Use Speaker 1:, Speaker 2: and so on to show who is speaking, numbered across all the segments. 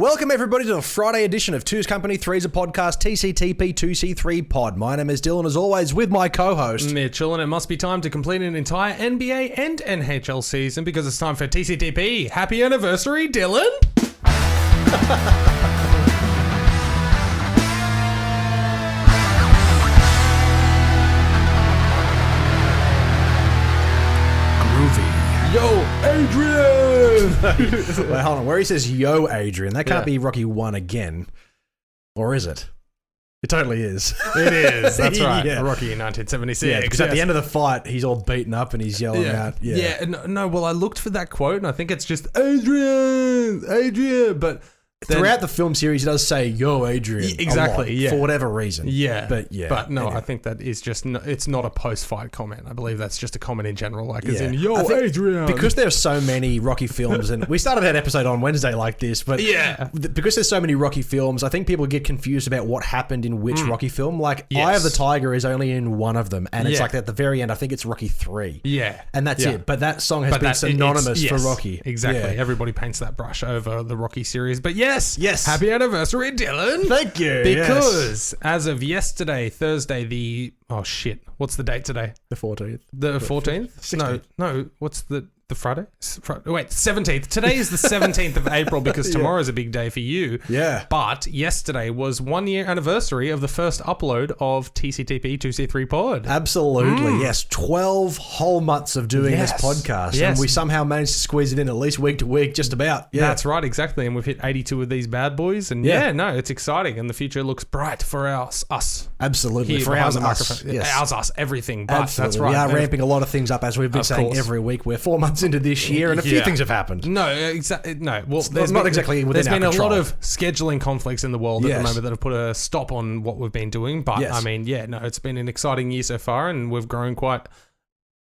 Speaker 1: Welcome everybody to the Friday edition of Two's Company, Three's a Podcast, TCTP 2C3 Pod. My name is Dylan, as always, with my co-host
Speaker 2: Mitchell, and it must be time to complete an entire NBA and NHL season because it's time for TCTP. Happy anniversary, Dylan! Yo, Adrian!
Speaker 1: Wait, hold on. Where he says, yo, Adrian, that can't be Rocky 1 again. Or is it? It totally is.
Speaker 2: It is. That's right.
Speaker 1: Yeah.
Speaker 2: Rocky in 1976.
Speaker 1: Yeah, because at the end of the fight, he's all beaten up and he's yelling out.
Speaker 2: Yeah. No, well, I looked for that quote and I think it's just, Adrian, but...
Speaker 1: Throughout the film series, he does say, yo, Adrian.
Speaker 2: Exactly,
Speaker 1: for whatever reason.
Speaker 2: Yeah.
Speaker 1: But
Speaker 2: no,
Speaker 1: anyway.
Speaker 2: I think that is just, it's not a post-fight comment. I believe that's just a comment in general, like as in, yo, Adrian.
Speaker 1: Because there's so many Rocky films, and we started that episode on Wednesday like this, but because there's so many Rocky films, I think people get confused about what happened in which Rocky film. Like, Eye of the Tiger is only in one of them, and it's like at the very end, I think it's Rocky 3.
Speaker 2: Yeah.
Speaker 1: And that's it. But that song has been synonymous for Rocky.
Speaker 2: Exactly.
Speaker 1: Yeah.
Speaker 2: Everybody paints that brush over the Rocky series. But yes. Happy anniversary, Dylan.
Speaker 1: Thank you.
Speaker 2: Because as of yesterday, Thursday, what's the date today?
Speaker 1: The 14th.
Speaker 2: The 14th?
Speaker 1: 16th.
Speaker 2: No, what's the Friday? Wait, 17th. Today is the 17th of April because tomorrow is a big day for you.
Speaker 1: Yeah.
Speaker 2: But yesterday was 1 year anniversary of the first upload of TCTP 2C3 Pod.
Speaker 1: Absolutely, yes. 12 whole months of doing this podcast.
Speaker 2: Yes.
Speaker 1: And we somehow managed to squeeze it in at least week to week, just about. Yeah.
Speaker 2: That's right, exactly. And we've hit 82 of these bad boys. And it's exciting. And the future looks bright for us.
Speaker 1: Absolutely.
Speaker 2: Here
Speaker 1: for
Speaker 2: behind
Speaker 1: ours,
Speaker 2: the microphone.
Speaker 1: Yes.
Speaker 2: Ours, us, everything. But
Speaker 1: Absolutely.
Speaker 2: that's right.
Speaker 1: We are ramping a lot of things up, as we've been saying every week. We're 4 months into this year, and a few things have happened.
Speaker 2: No, exactly. No, well,
Speaker 1: there's not exactly within our control.
Speaker 2: There's been a lot of scheduling conflicts in the world at the moment that have put a stop on what we've been doing. But I mean, it's been an exciting year so far, and we've grown quite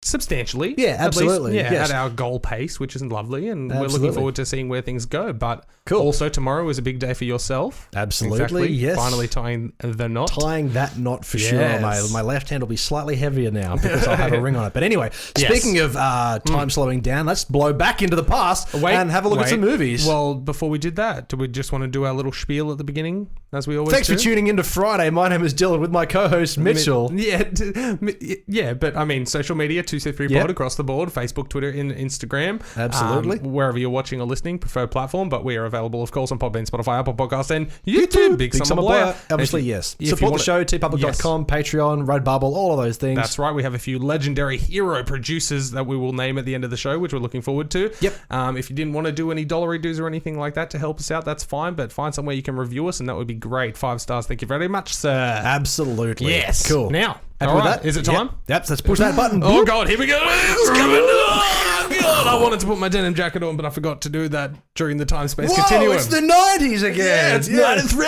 Speaker 2: substantially.
Speaker 1: Yeah, absolutely.
Speaker 2: At our goal pace, which is lovely, and we're looking forward to seeing where things go. But also tomorrow is a big day for yourself.
Speaker 1: Absolutely,
Speaker 2: exactly.
Speaker 1: Yes.
Speaker 2: Finally tying the knot.
Speaker 1: Tying that knot for sure. My left hand will be slightly heavier now because I'll have a ring on it. But anyway, speaking of time slowing down, let's blow back into the past and have a look at some movies.
Speaker 2: Well, before we did that, do we just want to do our little spiel at the beginning, as we always do?
Speaker 1: Thanks for tuning into Friday. My name is Dylan with my co-host Mitchell.
Speaker 2: But I mean, social media, 2C3 Pod across the board, Facebook, Twitter, and Instagram.
Speaker 1: Absolutely.
Speaker 2: Wherever you're watching or listening, preferred platform, but we are available, of course, on Podbean, Spotify, Apple Podcasts, and YouTube. Big Summer Blair.
Speaker 1: Obviously, yes. Support the show, tpublic.com, Patreon, Redbubble, all of those things.
Speaker 2: That's right. We have a few legendary hero producers that we will name at the end of the show, which we're looking forward to.
Speaker 1: Yep.
Speaker 2: If you didn't want to do any dollary dues or anything like that to help us out, that's fine, but find somewhere you can review us, and that would be great. 5 stars. Thank you very much, sir.
Speaker 1: Absolutely.
Speaker 2: Yes.
Speaker 1: Cool.
Speaker 2: Now,
Speaker 1: happy with that?
Speaker 2: Is it time?
Speaker 1: Yep. Let's push that button.
Speaker 2: Oh, God. Here we go. It's coming. Oh, God. I wanted to put my denim jacket on, but I forgot to do that during the time-space continuum.
Speaker 1: It's the 90s again.
Speaker 2: Yeah, it's 93.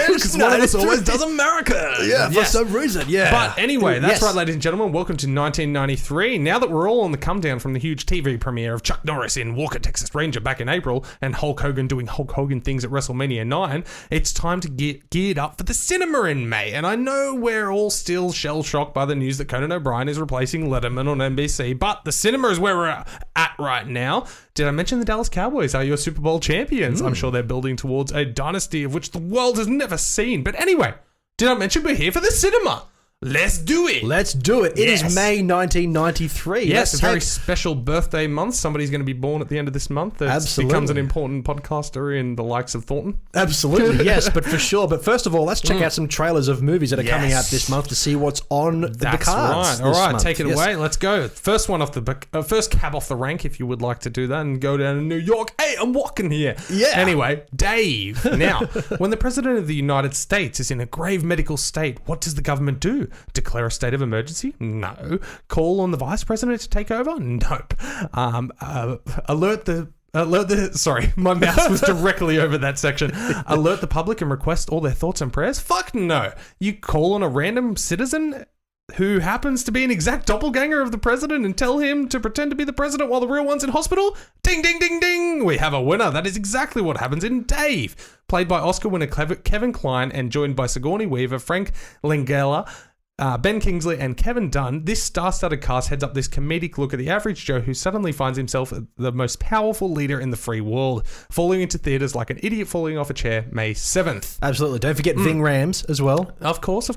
Speaker 2: Because one of us always does America.
Speaker 1: Yeah, for some reason. Yeah.
Speaker 2: But anyway, that's right, ladies and gentlemen. Welcome to 1993. Now that we're all on the come down from the huge TV premiere of Chuck Norris in Walker, Texas Ranger back in April, and Hulk Hogan doing Hulk Hogan things at WrestleMania 9, it's time to get geared up for the cinema in May. And I know we're all still shell-shocked by the news that Conan O'Brien is replacing Letterman on NBC, but the cinema is where we're at right now. Did I mention the Dallas Cowboys are your Super Bowl champions? I'm sure they're building towards a dynasty of which the world has never seen. But anyway, did I mention we're here for the cinema? Let's do it.
Speaker 1: Let's do it. It is May 1993.
Speaker 2: Yes, a very special birthday month. Somebody's going to be born at the end of this month. Absolutely. Becomes an important podcaster in the likes of Thornton.
Speaker 1: Absolutely, yes, but for sure. But first of all, let's check out some trailers of movies that are coming out this month to see what's on the cards.
Speaker 2: Right. All right, take it away. Let's go. First one off the first cab off the rank, if you would like to do that, and go down to New York. Hey, I'm walking here.
Speaker 1: Yeah.
Speaker 2: Anyway, Dave. Now, when the President of the United States is in a grave medical state, what does the government do? Declare a state of emergency? No. Call on the Vice President to take over? Nope. Sorry, my mouse was directly over that section. Alert the public and request all their thoughts and prayers? Fuck no. You call on a random citizen who happens to be an exact doppelganger of the president and tell him to pretend to be the president while the real one's in hospital? Ding, ding, ding, ding. We have a winner. That is exactly what happens in Dave. Played by Oscar winner Kevin Kline and joined by Sigourney Weaver, Frank Langella, Ben Kingsley and Kevin Dunn, this star-studded cast heads up this comedic look at the average Joe who suddenly finds himself the most powerful leader in the free world, falling into theaters like an idiot falling off a chair May 7th.
Speaker 1: Absolutely. Don't forget Ving Rhames as well.
Speaker 2: Of course.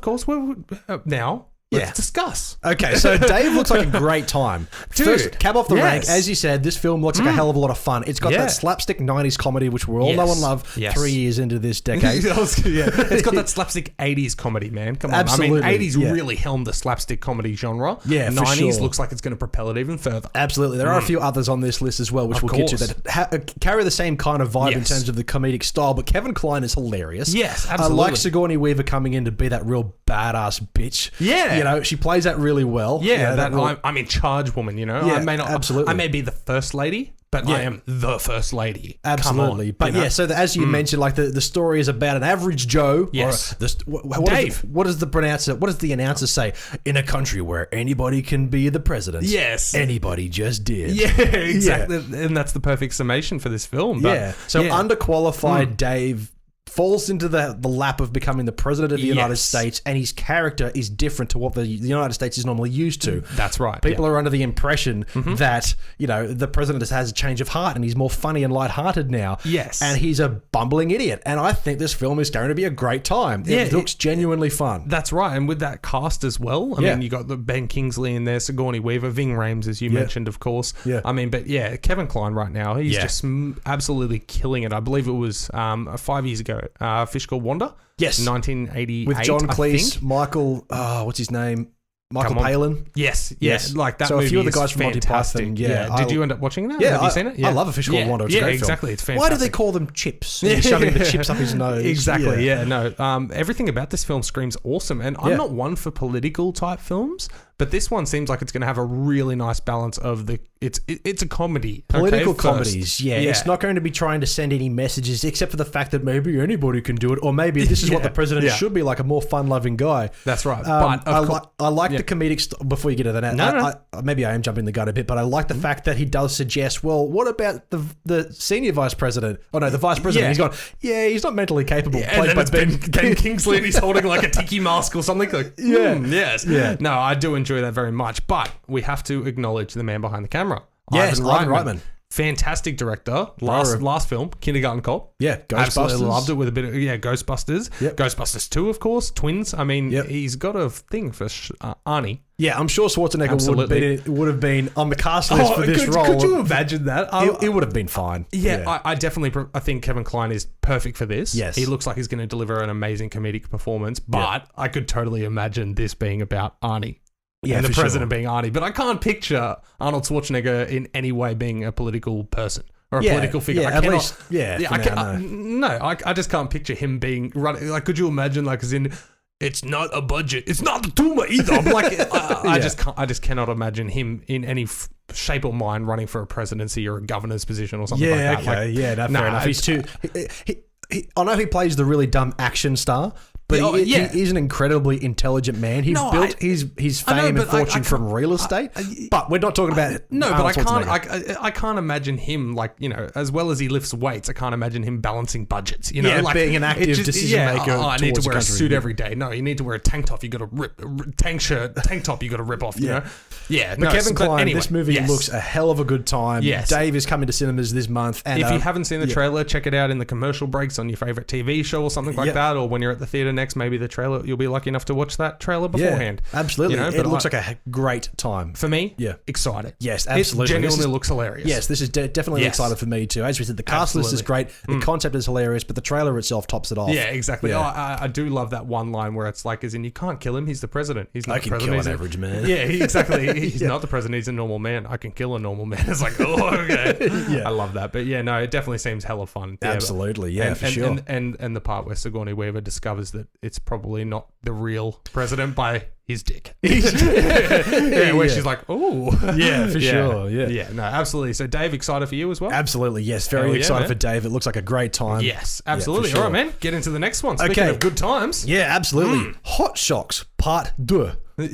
Speaker 2: Now, let's discuss.
Speaker 1: Okay, so Dave looks like a great time.
Speaker 2: Dude,
Speaker 1: first, cab off the rank. As you said, this film looks like a hell of a lot of fun. It's got that slapstick 90s comedy, which we all know and love 3 years into this decade.
Speaker 2: It's got that slapstick 80s comedy, man. Come on.
Speaker 1: Absolutely.
Speaker 2: I mean, 80s really helmed the slapstick comedy genre.
Speaker 1: Yeah,
Speaker 2: 90s looks like it's going to propel it even further.
Speaker 1: Absolutely. There are a few others on this list as well, which we'll get to, that carry the same kind of vibe in terms of the comedic style, but Kevin Kline is hilarious.
Speaker 2: Yes, absolutely.
Speaker 1: I like Sigourney Weaver coming in to be that real badass bitch.
Speaker 2: Yeah.
Speaker 1: You know, she plays that really well.
Speaker 2: Yeah, I'm in charge woman, you know.
Speaker 1: Yeah,
Speaker 2: I may not,
Speaker 1: absolutely.
Speaker 2: I may be the first lady, but I am the first lady.
Speaker 1: Absolutely.
Speaker 2: Come on,
Speaker 1: but so as you mentioned, like the story is about an average Joe.
Speaker 2: Yes.
Speaker 1: Dave. What does the announcer say? In a country where anybody can be the president.
Speaker 2: Yes.
Speaker 1: Anybody just did.
Speaker 2: Yeah, exactly. Yeah. And that's the perfect summation for this film. But,
Speaker 1: underqualified Dave falls into the lap of becoming the president of the United States, and his character is different to what the United States is normally used to.
Speaker 2: That's right.
Speaker 1: People are under the impression that, the president has a change of heart and he's more funny and lighthearted now.
Speaker 2: Yes.
Speaker 1: And he's a bumbling idiot. And I think this film is going to be a great time. It looks genuinely fun.
Speaker 2: That's right. And with that cast as well, I mean, you got the Ben Kingsley in there, Sigourney Weaver, Ving Rhames, as you mentioned, of course.
Speaker 1: Yeah.
Speaker 2: I mean, but Kevin Kline right now, he's just absolutely killing it. I believe it was 5 years ago. Fish Called Wanda.
Speaker 1: Yes.
Speaker 2: 1988.
Speaker 1: With John Cleese, Michael, what's his name? Michael Palin.
Speaker 2: Yes. Like that.
Speaker 1: So
Speaker 2: movie
Speaker 1: a few of the guys
Speaker 2: is
Speaker 1: from Monty
Speaker 2: fantastic.
Speaker 1: Python. Yeah.
Speaker 2: Did you end up watching that?
Speaker 1: Yeah.
Speaker 2: Have you seen it? Yeah.
Speaker 1: I love A Fish Called Wanda. It's a great
Speaker 2: exactly.
Speaker 1: film.
Speaker 2: It's fantastic.
Speaker 1: Why do they call them chips? He's shoving the chips up his nose.
Speaker 2: Exactly. Yeah. No. Everything about this film screams awesome, and I'm not one for political type films, but this one seems like it's going to have a really nice balance of it's a comedy.
Speaker 1: Political comedies, It's not going to be trying to send any messages except for the fact that maybe anybody can do it, or maybe this is what the president should be, like a more fun-loving guy.
Speaker 2: That's right.
Speaker 1: But I like the comedic before you get to that. Maybe I am jumping the gun a bit, but I like the fact that he does suggest, well, what about the senior vice president? Oh no, the vice president. He's gone, he's not mentally capable.
Speaker 2: And then it's Ben Kingsley and he's holding like a tiki mask or something. Like, yes. Yeah. No, I do enjoy that very much, but we have to acknowledge the man behind the camera.
Speaker 1: Yes, Ivan Reitman.
Speaker 2: Fantastic director. Last film, Kindergarten Cop.
Speaker 1: Yeah, Ghostbusters.
Speaker 2: Absolutely loved it with a bit of Ghostbusters.
Speaker 1: Yep.
Speaker 2: Ghostbusters 2, of course. Twins. I mean, he's got a thing for Arnie.
Speaker 1: Yeah, I'm sure Schwarzenegger would have been on the cast list for this role.
Speaker 2: Could you imagine that?
Speaker 1: It would have been fine.
Speaker 2: Yeah. I definitely I think Kevin Kline is perfect for this.
Speaker 1: Yes.
Speaker 2: He looks like he's going to deliver an amazing comedic performance, but I could totally imagine this being about Arnie.
Speaker 1: Yeah,
Speaker 2: and the president being Arnie. But I can't picture Arnold Schwarzenegger in any way being a political person or a political figure.
Speaker 1: Yeah,
Speaker 2: I just can't picture him being running. Like, could you imagine, like, as in, it's not a budget, it's not a tumor either. I'm like, I just cannot imagine him in any shape or mind running for a presidency or a governor's position or something like that.
Speaker 1: Fair enough. He's too. I know he plays the really dumb action star. But he is an incredibly intelligent man. He built his fame and fortune from real estate. But we're not talking about
Speaker 2: I can't imagine him, like, as well as he lifts weights. I can't imagine him balancing budgets. Like
Speaker 1: being an active decision maker.
Speaker 2: I need to wear a suit every day. No, you need to wear a tank top. You got to rip tank top. You got to rip off. You know. Yeah.
Speaker 1: But Kevin Kline, this movie looks a hell of a good time.
Speaker 2: Yes.
Speaker 1: Dave is coming to cinemas this month. And
Speaker 2: if you haven't seen the trailer, check it out in the commercial breaks on your favorite TV show or something like that, or when you're at the theater next, maybe the trailer, you'll be lucky enough to watch that trailer beforehand.
Speaker 1: Yeah, absolutely. It looks like a great time.
Speaker 2: For me, excited.
Speaker 1: Yes, absolutely.
Speaker 2: It genuinely looks hilarious.
Speaker 1: Yes, this is definitely excited for me too. As we said, the cast list is great, the concept is hilarious, but the trailer itself tops it off.
Speaker 2: Yeah, exactly. Yeah. I do love that one line where it's like, as in, you can't kill him, he's the president. He's not the president.
Speaker 1: I can kill an average man.
Speaker 2: Yeah, exactly. He's not the president, he's a normal man. I can kill a normal man. It's like, oh, okay. I love that. But it definitely seems hella fun.
Speaker 1: Absolutely, for sure.
Speaker 2: And the part where Sigourney Weaver discovers that it's probably not the real president by his dick. Where she's like, oh.
Speaker 1: Yeah, for sure.
Speaker 2: Yeah, no, absolutely. So Dave, excited for you as well?
Speaker 1: Absolutely, yes. Very excited for Dave. It looks like a great time.
Speaker 2: Yes, absolutely. All right, man. Get into the next one. Speaking of good times.
Speaker 1: Yeah, absolutely. Hot Shocks Part 2.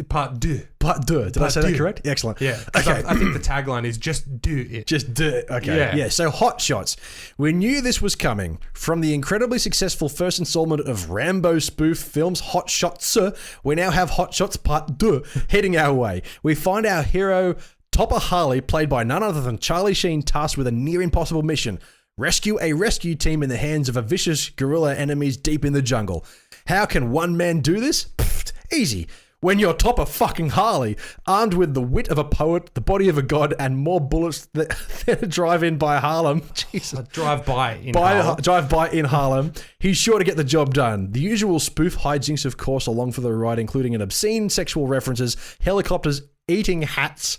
Speaker 2: Part 2.
Speaker 1: Part 2. Did I say that correct? Excellent.
Speaker 2: Yeah.
Speaker 1: Okay.
Speaker 2: I think the tagline is just do it.
Speaker 1: Just do it. Okay. Yeah. So Hot Shots. We knew this was coming. From the incredibly successful first installment of Rambo spoof films Hot Shots, we now have Hot Shots Part 2 heading our way. We find our hero Topper Harley, played by none other than Charlie Sheen, tasked with a near impossible mission. Rescue a rescue team in the hands of a vicious guerrilla enemies deep in the jungle. How can one man do this? Pfft, easy. When you're Topper fucking Harley, armed with the wit of a poet, the body of a god, and more bullets than a drive-in by Harlem. Jesus.
Speaker 2: Drive-by
Speaker 1: in Harlem. He's sure to get the job done. The usual spoof hijinks, of course, along for the ride, including an obscene sexual references, helicopters eating hats.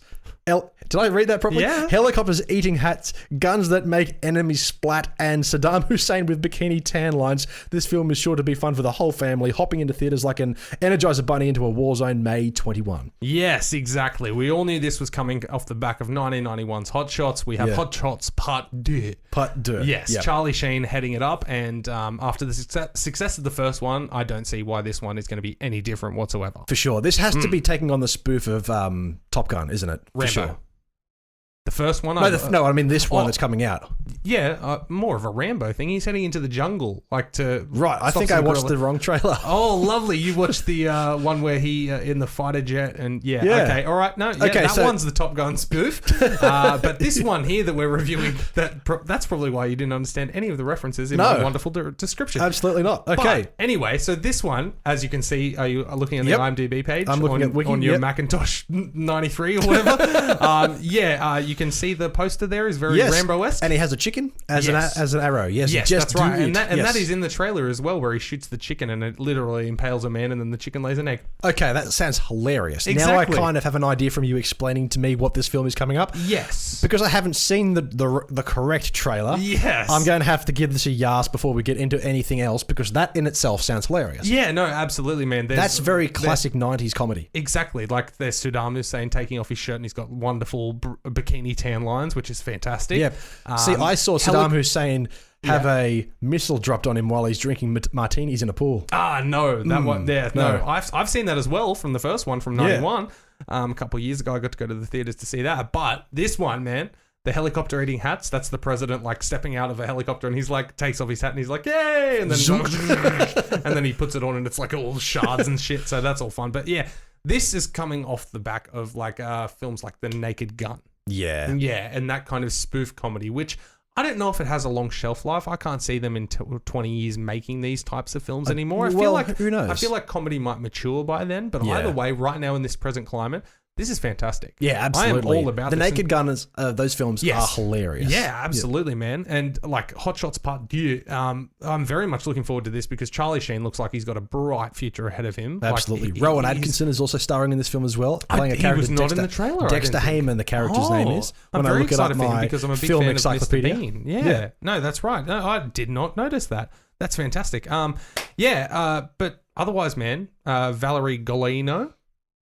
Speaker 1: Did I read that properly?
Speaker 2: Yeah.
Speaker 1: Helicopters eating hats, guns that make enemies splat, and Saddam Hussein with bikini tan lines. This film is sure to be fun for the whole family, hopping into theaters like an Energizer Bunny into a war zone May 21.
Speaker 2: Yes, exactly. We all knew this was coming off the back of 1991's Hot Shots. We have Hot Shots Part 2.
Speaker 1: Part 2.
Speaker 2: Yes, yep. Charlie Sheen heading it up, and after the success of the first one, I don't see why this one is going to be any different whatsoever.
Speaker 1: For sure. This has to be taking on the spoof of Top Gun, isn't it? For
Speaker 2: Rambo.
Speaker 1: Sure.
Speaker 2: The first one?
Speaker 1: No, I mean this one that's coming out.
Speaker 2: Yeah, more of a Rambo thing. He's heading into the jungle, like to...
Speaker 1: Right, I think I watched the wrong trailer.
Speaker 2: Oh, lovely. You watched the one where he in the fighter jet and... Yeah, okay, all right. No, that one's the Top Gun spoof. But this one here that we're reviewing, that's probably why you didn't understand any of the references in my wonderful description.
Speaker 1: Absolutely not. Okay.
Speaker 2: But anyway, so this one, as you can see, are you looking at the IMDb page?
Speaker 1: I'm looking at Wiki,
Speaker 2: on your Macintosh 93 or whatever. You can see the poster there is very Rambo-esque.
Speaker 1: And he has a chicken as an arrow. Yes,
Speaker 2: that's right. And that is in the trailer as well, where he shoots the chicken and it literally impales a man and then the chicken lays an egg.
Speaker 1: Okay, that sounds hilarious.
Speaker 2: Exactly.
Speaker 1: Now I kind of have an idea from you explaining to me what this film is coming up.
Speaker 2: Yes.
Speaker 1: Because I haven't seen the correct trailer.
Speaker 2: Yes.
Speaker 1: I'm going to have to give this a yas before we get into anything else, because that in itself sounds hilarious.
Speaker 2: Yeah, no, absolutely, man.
Speaker 1: That's very classic 90s comedy.
Speaker 2: Exactly. Like there's Saddam Hussein taking off his shirt and he's got wonderful bikini tan lines, which is fantastic.
Speaker 1: Yeah. See, I saw Saddam Hussein have a missile dropped on him while he's drinking martinis in a pool.
Speaker 2: No, that one. Yeah, no. I've seen that as well from the first one from 91. A couple of years ago, I got to go to the theaters to see that. But this one, man, the helicopter eating hats, that's the president like stepping out of a helicopter and he's like takes off his hat and he's like, yay! And then and then he puts it on and it's like all shards and shit. So that's all fun. But yeah, this is coming off the back of like films like The Naked Gun.
Speaker 1: Yeah.
Speaker 2: Yeah, and that kind of spoof comedy, which I don't know if it has a long shelf life. I can't see them in 20 years making these types of films anymore. I feel like
Speaker 1: who knows?
Speaker 2: I feel like comedy might mature by then, but either way, right now in this present climate, this is fantastic.
Speaker 1: Yeah, absolutely.
Speaker 2: I am all about
Speaker 1: The Naked Gun, those films are hilarious.
Speaker 2: Yeah, absolutely, man. And like Hot Shots Part 2, I'm very much looking forward to this because Charlie Sheen looks like he's got a bright future ahead of him.
Speaker 1: Absolutely. Like, Rowan Atkinson is also starring in this film as well, playing a character.
Speaker 2: He was not in the trailer.
Speaker 1: Dexter Heyman, the character's name is.
Speaker 2: I'm very excited for him because I'm a big
Speaker 1: film
Speaker 2: fan
Speaker 1: encyclopedia.
Speaker 2: of Mr. Bean. Yeah. No, that's right. No, I did not notice that. That's fantastic. But otherwise, man, Valerie Golino.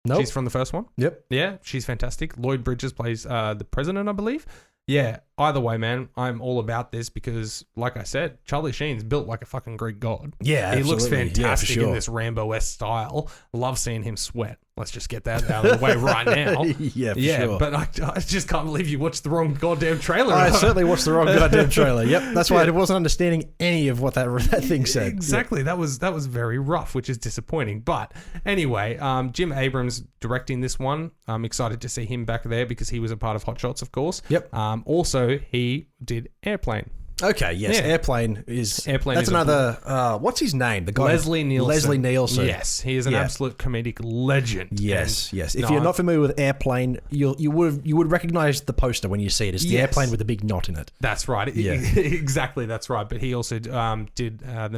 Speaker 1: Nope.
Speaker 2: She's from the first one.
Speaker 1: Yep.
Speaker 2: Yeah, she's fantastic. Lloyd Bridges plays the president, I believe. Yeah, either way, man, I'm all about this because, like I said, Charlie Sheen's built like a fucking Greek god.
Speaker 1: Yeah,
Speaker 2: he looks fantastic in this Rambo-esque style. Love seeing him sweat. Let's just get that out of the way right now.
Speaker 1: Yeah, for sure.
Speaker 2: But I just can't believe you watched the wrong goddamn trailer.
Speaker 1: I certainly watched the wrong goddamn trailer. Yep, that's why I wasn't understanding any of what that thing said.
Speaker 2: Exactly, that was very rough, which is disappointing. But anyway, Jim Abrams directing this one. I'm excited to see him back there because he was a part of Hot Shots, of course.
Speaker 1: Yep.
Speaker 2: Also, he did Airplane.
Speaker 1: Okay, yes. Yeah. Airplane is... That's another... what's his name? The guy...
Speaker 2: Leslie Nielsen.
Speaker 1: Yes,
Speaker 2: he is an absolute comedic legend.
Speaker 1: Yes. If you're not familiar with Airplane, you would recognize the poster when you see it. It's the airplane with the big knot in it.
Speaker 2: That's right. Yeah. Exactly, that's right. But he also did the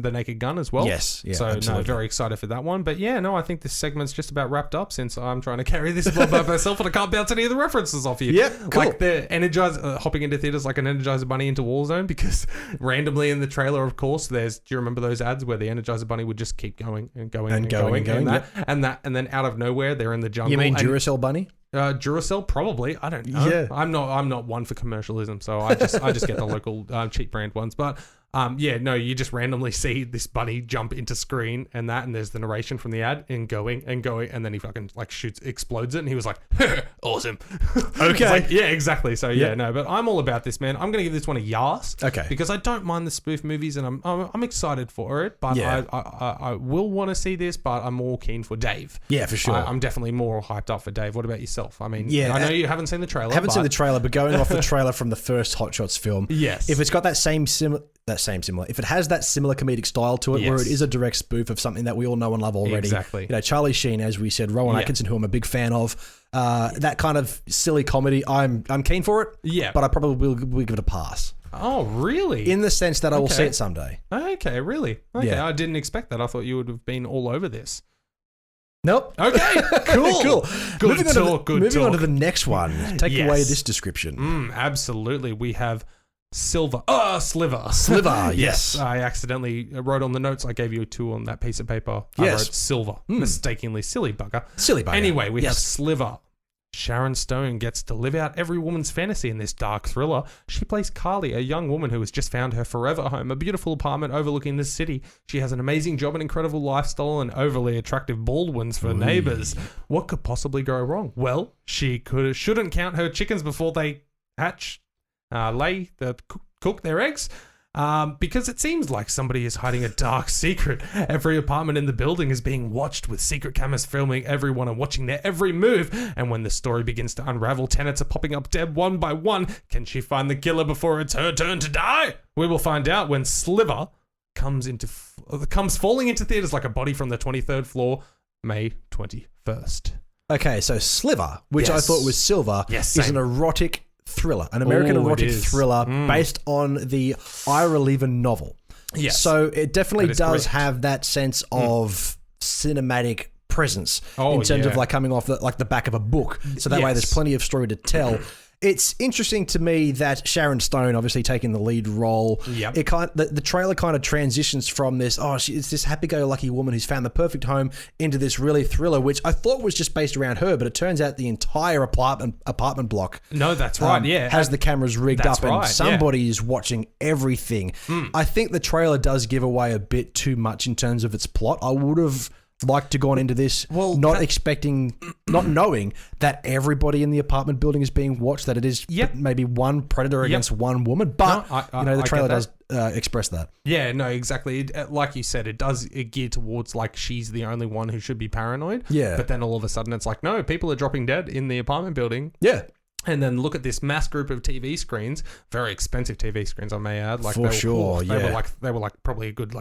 Speaker 2: Naked Gun as well.
Speaker 1: Yes. Yeah,
Speaker 2: so,
Speaker 1: absolutely.
Speaker 2: very excited for that one. But yeah, no, I think this segment's just about wrapped up since I'm trying to carry this by myself and I can't bounce any of the references off you.
Speaker 1: Yeah, cool.
Speaker 2: Like the Energizer... hopping into theaters like an Energizer Bunny into Warzone because randomly in the trailer, of course, do you remember those ads where the Energizer Bunny would just keep going and going and going and then out of nowhere they're in the jungle.
Speaker 1: You mean Duracell Bunny?
Speaker 2: Duracell, probably. I don't know.
Speaker 1: Yeah.
Speaker 2: I'm not one for commercialism, so I just get the local cheap brand ones. But You just randomly see this bunny jump into screen and there's the narration from the ad and going, and then he fucking like explodes it, and he was like, awesome.
Speaker 1: Okay.
Speaker 2: Like, yeah, exactly. So but I'm all about this, man. I'm gonna give this one a yas.
Speaker 1: Okay.
Speaker 2: Because I don't mind the spoof movies, and I'm excited for it, but I will want to see this, but I'm more keen for Dave.
Speaker 1: Yeah, for sure.
Speaker 2: I'm definitely more hyped up for Dave. What about yourself? I mean,
Speaker 1: Yeah,
Speaker 2: I know you haven't seen the trailer.
Speaker 1: Seen the trailer, but going off the trailer from the first Hot Shots film,
Speaker 2: yes,
Speaker 1: if it's got that same similar, if it has that similar comedic style to it, where it is a direct spoof of something that we all know and love already.
Speaker 2: Exactly.
Speaker 1: You know, Charlie Sheen, as we said, Rowan Atkinson, who I'm a big fan of, that kind of silly comedy, I'm keen for it.
Speaker 2: Yeah,
Speaker 1: but I probably will give it a pass.
Speaker 2: Oh, really?
Speaker 1: In the sense that I will see it someday.
Speaker 2: Okay, really? Okay, yeah. I didn't expect that. I thought you would have been all over this.
Speaker 1: Nope.
Speaker 2: Okay, cool.
Speaker 1: Moving on to the next one. Take away this description.
Speaker 2: Absolutely. We have Sliver.
Speaker 1: Yes.
Speaker 2: I accidentally wrote on the notes I gave you 2 on that piece of paper. I wrote Silver. Mistakenly. Silly bugger. Anyway, we have Sliver. Sharon Stone gets to live out every woman's fantasy in this dark thriller. She plays Carly, a young woman who has just found her forever home, a beautiful apartment overlooking the city. She has an amazing job, an incredible lifestyle, and overly attractive Baldwins for neighbors. What could possibly go wrong? Well, she shouldn't count her chickens before they hatch, cook their eggs. Because it seems like somebody is hiding a dark secret. Every apartment in the building is being watched, with secret cameras filming everyone and watching their every move. And when the story begins to unravel, tenants are popping up dead one by one. Can she find the killer before it's her turn to die? We will find out when Sliver comes falling into theaters like a body from the 23rd floor, May 21st.
Speaker 1: Okay, so Sliver, which I thought was Silver, is an erotic thriller, an American erotic thriller based on the Ira Levin novel. Yes. So it definitely does have that sense of cinematic presence in terms of like coming off the back of a book. So that way there's plenty of story to tell. It's interesting to me that Sharon Stone, obviously taking the lead role, the trailer kind of transitions from this, it's this happy-go-lucky woman who's found the perfect home, into this really thriller, which I thought was just based around her, but it turns out the entire apartment block.
Speaker 2: No, that's right,
Speaker 1: has the cameras rigged up, and somebody is watching everything. I think the trailer does give away a bit too much in terms of its plot. I would have like to go on into this not knowing that everybody in the apartment building is being watched, that it is maybe one predator against one woman, but the trailer does express that. Yeah, no, exactly.
Speaker 2: Like you said, it does gear towards like she's the only one who should be paranoid.
Speaker 1: Yeah.
Speaker 2: But then all of a sudden it's like, no, people are dropping dead in the apartment building.
Speaker 1: Yeah.
Speaker 2: And then look at this mass group of TV screens, very expensive TV screens, I may add. Like
Speaker 1: they
Speaker 2: were like probably a good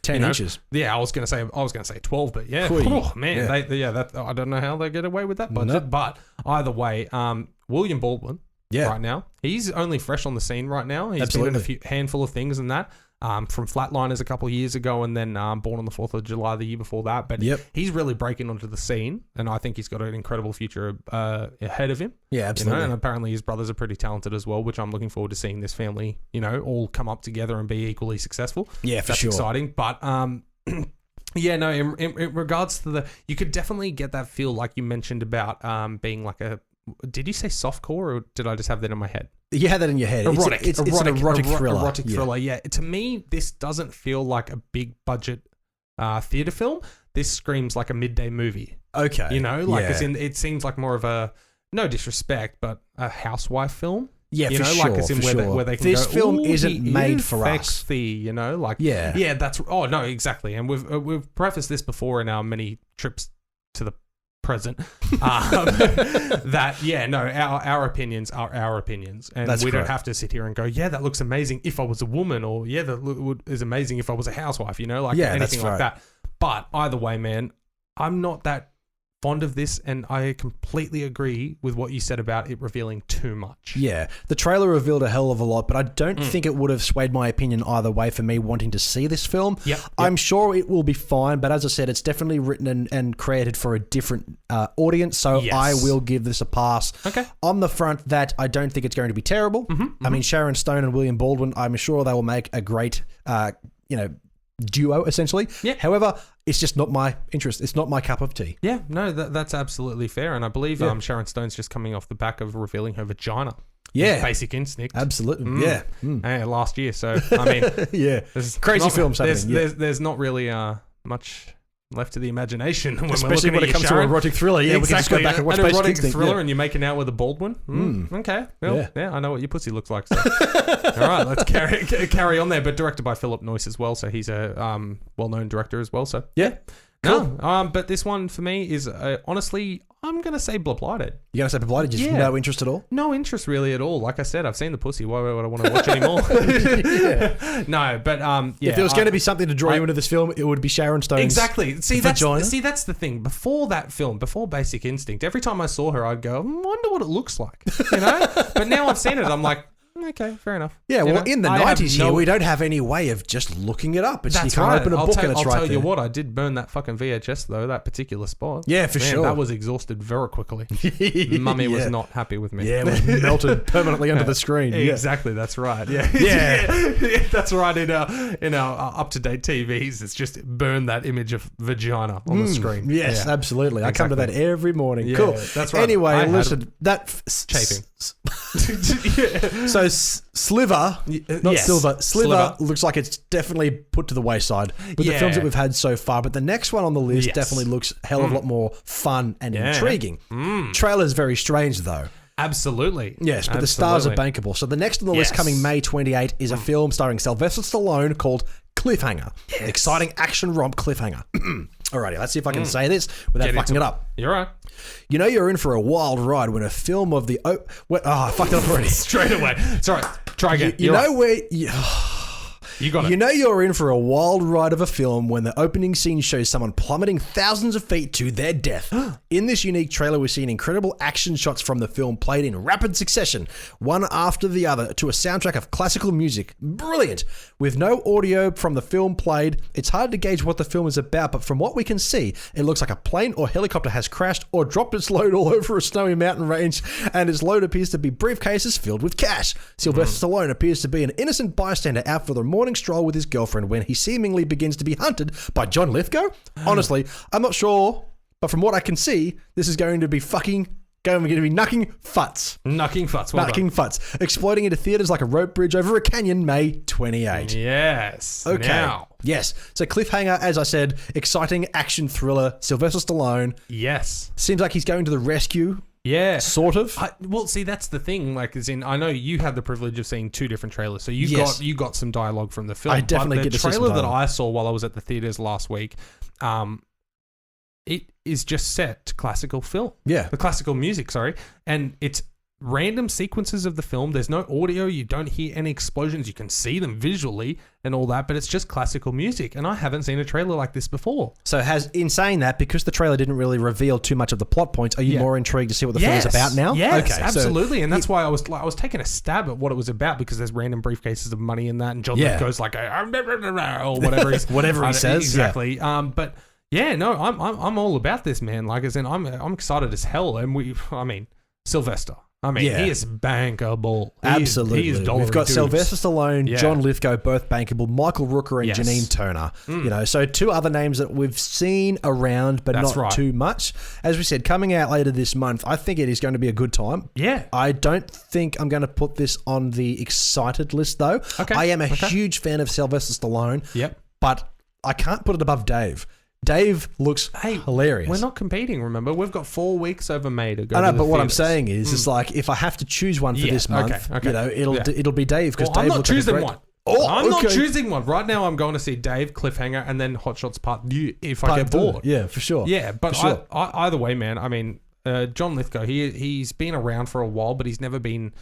Speaker 1: 10 inches.
Speaker 2: Yeah, I was gonna say 12, but yeah, man, I don't know how they get away with that budget. Nope. But either way, William Baldwin, right now, he's only fresh on the scene right now. He's been in a handful of things and that. From Flatliners a couple of years ago, and then Born on the 4th of July the year before that. But he's really breaking onto the scene, and I think he's got an incredible future ahead of him.
Speaker 1: Yeah, absolutely.
Speaker 2: And apparently his brothers are pretty talerted as well, which I'm looking forward to seeing this family, all come up together and be equally successful.
Speaker 1: Yeah, for sure.
Speaker 2: That's exciting. But in regards to you could definitely get that feel like you mentioned about being like a. Did you say softcore, or did I just have that in my head?
Speaker 1: You had that in your head. It's an erotic thriller.
Speaker 2: Erotic thriller, yeah. To me, this doesn't feel like a big budget theater film. This screams like a midday movie.
Speaker 1: Okay.
Speaker 2: As in, it seems like more of a, no disrespect, but a housewife film.
Speaker 1: Yeah, where they can this film isn't made for us.
Speaker 2: That's. Oh no, exactly. And we've prefaced this before in our many trips to the present, our opinions are our opinions, and we don't have to sit here and go, that looks amazing if I was a woman, or that is amazing if I was a housewife, anything like that. But either way, man, I'm not that fond of this, and I completely agree with what you said about it revealing too much.
Speaker 1: Yeah, the trailer revealed a hell of a lot, but I don't think it would have swayed my opinion either way for me wanting to see this film.
Speaker 2: Yep.
Speaker 1: I'm sure it will be fine, but as I said, it's definitely written and created for a different audience, so I will give this a pass.
Speaker 2: Okay.
Speaker 1: On the front that I don't think it's going to be terrible. I mean, Sharon Stone and William Baldwin, I'm sure they will make a great, duo, essentially.
Speaker 2: Yeah.
Speaker 1: However, it's just not my interest. It's not my cup of tea.
Speaker 2: Yeah, no, that's absolutely fair. And I believe Sharon Stone's just coming off the back of revealing her vagina.
Speaker 1: Yeah.
Speaker 2: Basic Instinct.
Speaker 1: Absolutely. Yeah.
Speaker 2: Last year. So, I mean,
Speaker 1: yeah. Crazy films happening.
Speaker 2: There's not really much left to the imagination when
Speaker 1: especially
Speaker 2: we're looking
Speaker 1: when it comes to an erotic thriller. Yeah,
Speaker 2: exactly.
Speaker 1: We can just go back and watch
Speaker 2: an
Speaker 1: Basic
Speaker 2: erotic
Speaker 1: Instinct.
Speaker 2: thriller and you're making out with a Baldwin. Okay. Well, yeah, I know what your pussy looks like. So. All right, let's carry on there. But directed by Philip Noyce as well. So he's a well-known director as well. So
Speaker 1: yeah. Cool.
Speaker 2: No, but this one for me is honestly, I'm going to say Blighted.
Speaker 1: You're going to say Blighted? Just no interest at all?
Speaker 2: No interest really at all. Like I said, I've seen the pussy. Why would I want to watch anymore? No, but
Speaker 1: if there was going to be something to draw you into this film, it would be Sharon Stone's
Speaker 2: exactly.
Speaker 1: vagina.
Speaker 2: That's the thing. Before that film, before Basic Instinct, every time I saw her, I'd go, I wonder what it looks like. But now I've seen it, I'm like, okay, fair enough.
Speaker 1: Yeah, well, in the 90s here, we don't have any way of just looking it up. You can't open a book and it's right there.
Speaker 2: I'll tell you what, I did burn that fucking VHS, though, that particular spot.
Speaker 1: Yeah, for sure.
Speaker 2: That was exhausted very quickly. Mummy was not happy with me.
Speaker 1: Yeah, it was melted permanently under the screen.
Speaker 2: Exactly, that's right. Yeah. That's right. In our up-to-date TVs, it's just burned that image of vagina on the screen.
Speaker 1: Yes, absolutely. I come to that every morning.
Speaker 2: Yeah,
Speaker 1: cool.
Speaker 2: That's right.
Speaker 1: Anyway, listen,
Speaker 2: chafing.
Speaker 1: So Sliver, not Silver, Sliver looks like it's definitely put to the wayside with the films that we've had so far. But the next one on the list definitely looks a hell of a lot more fun and intriguing. Trailer's very strange though.
Speaker 2: Absolutely.
Speaker 1: Yes, but the stars are bankable. So the next on the list coming May 28 is a film starring Sylvester Stallone called Cliffhanger. An exciting action romp cliffhanger. Alrighty, let's see if I can say this without fucking it up.
Speaker 2: You're right.
Speaker 1: You know you're in for a wild ride when a film of the... I fucked it up already.
Speaker 2: Straight away. It's all right. Try again.
Speaker 1: You know where...
Speaker 2: You got it.
Speaker 1: You know you're in for a wild ride of a film when the opening scene shows someone plummeting thousands of feet to their death. In this unique trailer, we're seeing incredible action shots from the film played in rapid succession, one after the other, to a soundtrack of classical music. Brilliant. With no audio from the film played, it's hard to gauge what the film is about, but from what we can see, it looks like a plane or helicopter has crashed or dropped its load all over a snowy mountain range, and its load appears to be briefcases filled with cash. Sylvester Stallone appears to be an innocent bystander out for the morning stroll with his girlfriend when he seemingly begins to be hunted by John Lithgow. Honestly, I'm not sure, but from what I can see, this is going to be nucking futs.
Speaker 2: Nucking futs.
Speaker 1: Well nucking futs. Exploding into theaters like a rope bridge over a canyon May 28.
Speaker 2: Yes.
Speaker 1: Okay.
Speaker 2: Now.
Speaker 1: Yes. So Cliffhanger, as I said, exciting action thriller. Sylvester Stallone.
Speaker 2: Yes.
Speaker 1: Seems like he's going to the rescue.
Speaker 2: Yeah.
Speaker 1: Sort of.
Speaker 2: Well, see, that's the thing. Like, as in, I know you had the privilege of seeing two different trailers, so you got some dialogue from the film.
Speaker 1: I definitely get to see some
Speaker 2: trailer that
Speaker 1: dialogue.
Speaker 2: I saw while I was at the theaters last week, it is just set to classical film.
Speaker 1: Yeah.
Speaker 2: The classical music, sorry. And it's random sequences of the film. There's no audio. You don't hear any explosions. You can see them visually and all that, but it's just classical music. And I haven't seen a trailer like this before.
Speaker 1: So in saying that, because the trailer didn't really reveal too much of the plot points, are you more intrigued to see what the film is about now?
Speaker 2: Yes,
Speaker 1: okay,
Speaker 2: absolutely. And that's why I was taking a stab at what it was about, because there's random briefcases of money in that, and John Lithgow's like, or whatever
Speaker 1: whatever he says.
Speaker 2: Exactly. Yeah. But yeah, no, I'm all about this, man. Like, as in, I'm excited as hell. And Sylvester. He is bankable.
Speaker 1: Absolutely.
Speaker 2: He is
Speaker 1: We've got
Speaker 2: dudes.
Speaker 1: Sylvester Stallone, John Lithgow, both bankable, Michael Rooker and Janine Turner. So two other names that we've seen around, but not too much. As we said, coming out later this month, I think it is going to be a good time.
Speaker 2: Yeah.
Speaker 1: I don't think I'm going to put this on the excited list, though.
Speaker 2: Okay.
Speaker 1: I am a huge fan of Sylvester Stallone.
Speaker 2: Yep.
Speaker 1: But I can't put it above Dave. Dave looks hilarious.
Speaker 2: We're not competing, remember? We've got 4 weeks over May to go.
Speaker 1: I know,
Speaker 2: to
Speaker 1: but
Speaker 2: the
Speaker 1: what I'm
Speaker 2: theaters.
Speaker 1: saying is, it's like if I have to choose one for this month, it'll be Dave, because Dave
Speaker 2: I'm not
Speaker 1: looks
Speaker 2: choosing
Speaker 1: like a great...
Speaker 2: one. I'm not choosing one. Right now, I'm going to see Dave, Cliffhanger, and then Hot Shots Part 2 if I get bored.
Speaker 1: Yeah, for sure.
Speaker 2: Yeah, but
Speaker 1: sure.
Speaker 2: either way, man, John Lithgow, he's been around for a while, but he's never been...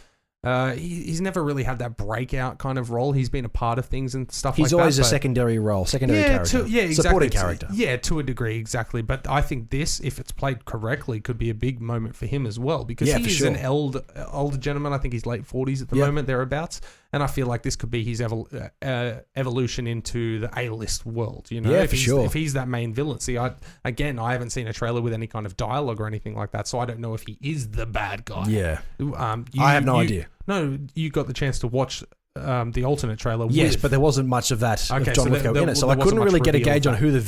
Speaker 2: he's never really had that breakout kind of role. He's been a part of things and stuff like that.
Speaker 1: He's always a secondary role, character.
Speaker 2: Exactly.
Speaker 1: Supporting character.
Speaker 2: Yeah, to a degree, exactly. But I think this, if it's played correctly, could be a big moment for him as well, because he's an older gentleman. I think he's late 40s at the moment, thereabouts. And I feel like this could be his evolution into the A-list world. You know, if he's that main villain. See, I haven't seen a trailer with any kind of dialogue or anything like that, so I don't know if he is the bad guy.
Speaker 1: Yeah. I have no idea.
Speaker 2: No, you got the chance to watch the alternate trailer.
Speaker 1: Yes, but there wasn't much of that of John Lithgow in it, so I couldn't really get a gauge on who the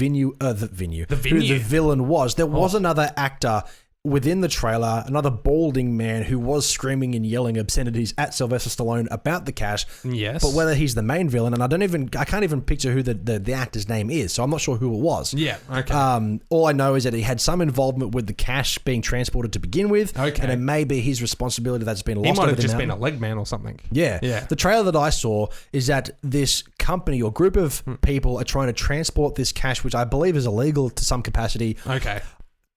Speaker 1: villain was. There was another actor within the trailer, another balding man who was screaming and yelling obscenities at Sylvester Stallone about the cash.
Speaker 2: Yes.
Speaker 1: But whether he's the main villain, and I can't even picture who the actor's name is, so I'm not sure who it was.
Speaker 2: Yeah, okay.
Speaker 1: All I know is that he had some involvement with the cash being transported to begin with.
Speaker 2: Okay.
Speaker 1: And it may be his responsibility that's been lost.
Speaker 2: He might have just been a leg man or something.
Speaker 1: Yeah. The trailer that I saw is that this company or group of people are trying to transport this cash, which I believe is illegal to some capacity.
Speaker 2: Okay.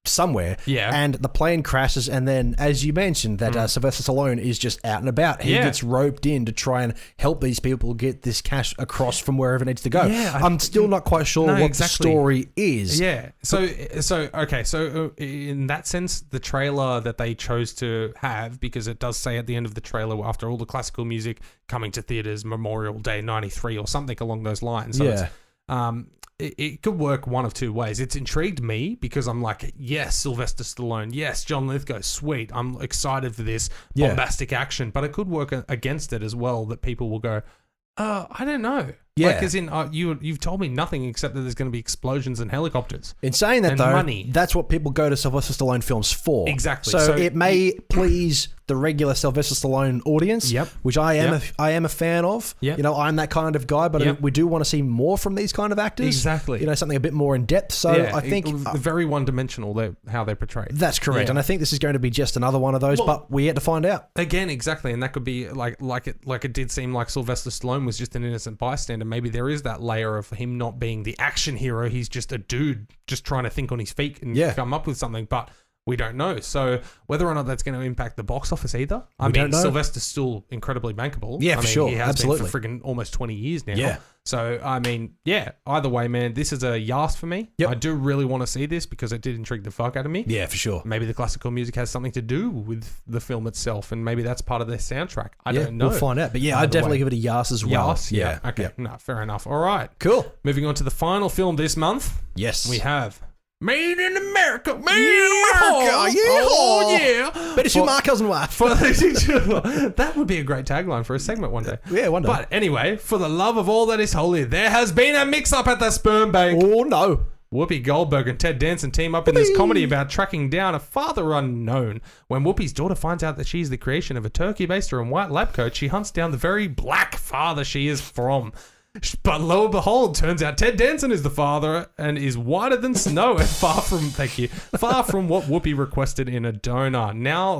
Speaker 1: Somewhere.
Speaker 2: Yeah.
Speaker 1: And the plane crashes, and then, as you mentioned, that Sylvester Stallone is just out and about. He gets roped in to try and help these people get this cash across from wherever it needs to go. Yeah, I'm still not quite sure what the story is.
Speaker 2: Yeah. So in that sense, the trailer that they chose to have, because it does say at the end of the trailer, after all the classical music coming to theaters, Memorial Day '93 or something along those lines. So it's, it could work one of two ways. It's intrigued me because I'm like, yes, Sylvester Stallone, yes, John Lithgow, sweet. I'm excited for this bombastic action. But it could work against it as well, that people will go, I don't know.
Speaker 1: Yeah.
Speaker 2: Like, as in, you've told me nothing except that there's going to be explosions and helicopters.
Speaker 1: In saying that, though,
Speaker 2: money.
Speaker 1: That's what people go to Sylvester Stallone films for.
Speaker 2: Exactly.
Speaker 1: So it may please the regular Sylvester Stallone audience, which I am a fan of. Yep. You know, I'm that kind of guy, but we do want to see more from these kind of actors.
Speaker 2: Exactly.
Speaker 1: You know, something a bit more in depth. So I think
Speaker 2: very one-dimensional how they're portrayed.
Speaker 1: That's correct, and I think this is going to be just another one of those. But we yet to find out.
Speaker 2: Again, exactly, and that could be like it did seem like Sylvester Stallone was just an innocent bystander. Maybe there is that layer of him not being the action hero. He's just a dude just trying to think on his feet and come up with something, but we don't know. So whether or not that's going to impact the box office either. I mean, Sylvester's still incredibly bankable.
Speaker 1: Yeah, for sure.
Speaker 2: He has
Speaker 1: Absolutely.
Speaker 2: been for friggin' almost 20 years now.
Speaker 1: Yeah.
Speaker 2: So, I mean, either way, man, this is a yas for me. Yep. I do really want to see this because it did intrigue the fuck out of me.
Speaker 1: Yeah, for sure.
Speaker 2: Maybe the classical music has something to do with the film itself, and maybe that's part of their soundtrack. I don't know.
Speaker 1: We'll find out. But I'd definitely give it a yas as well.
Speaker 2: Yas? Yeah. Okay. No, fair enough. All right.
Speaker 1: Cool.
Speaker 2: Moving on to the final film this month.
Speaker 1: Yes.
Speaker 2: We have Made in America. Made
Speaker 1: in America. Yeah.
Speaker 2: Oh, yeah.
Speaker 1: Better shoot my cousin wife.
Speaker 2: That would be a great tagline for a segment one day.
Speaker 1: Yeah, one day.
Speaker 2: But anyway, for the love of all that is holy, there has been a mix-up at the sperm bank.
Speaker 1: Oh, no.
Speaker 2: Whoopi Goldberg and Ted Danson team up in this comedy about tracking down a father unknown. When Whoopi's daughter finds out that she's the creation of a turkey baster and white lab coat, she hunts down the very black father she is from. But lo and behold, turns out Ted Danson is the father and is whiter than snow and far from what Whoopi requested in a donor. Now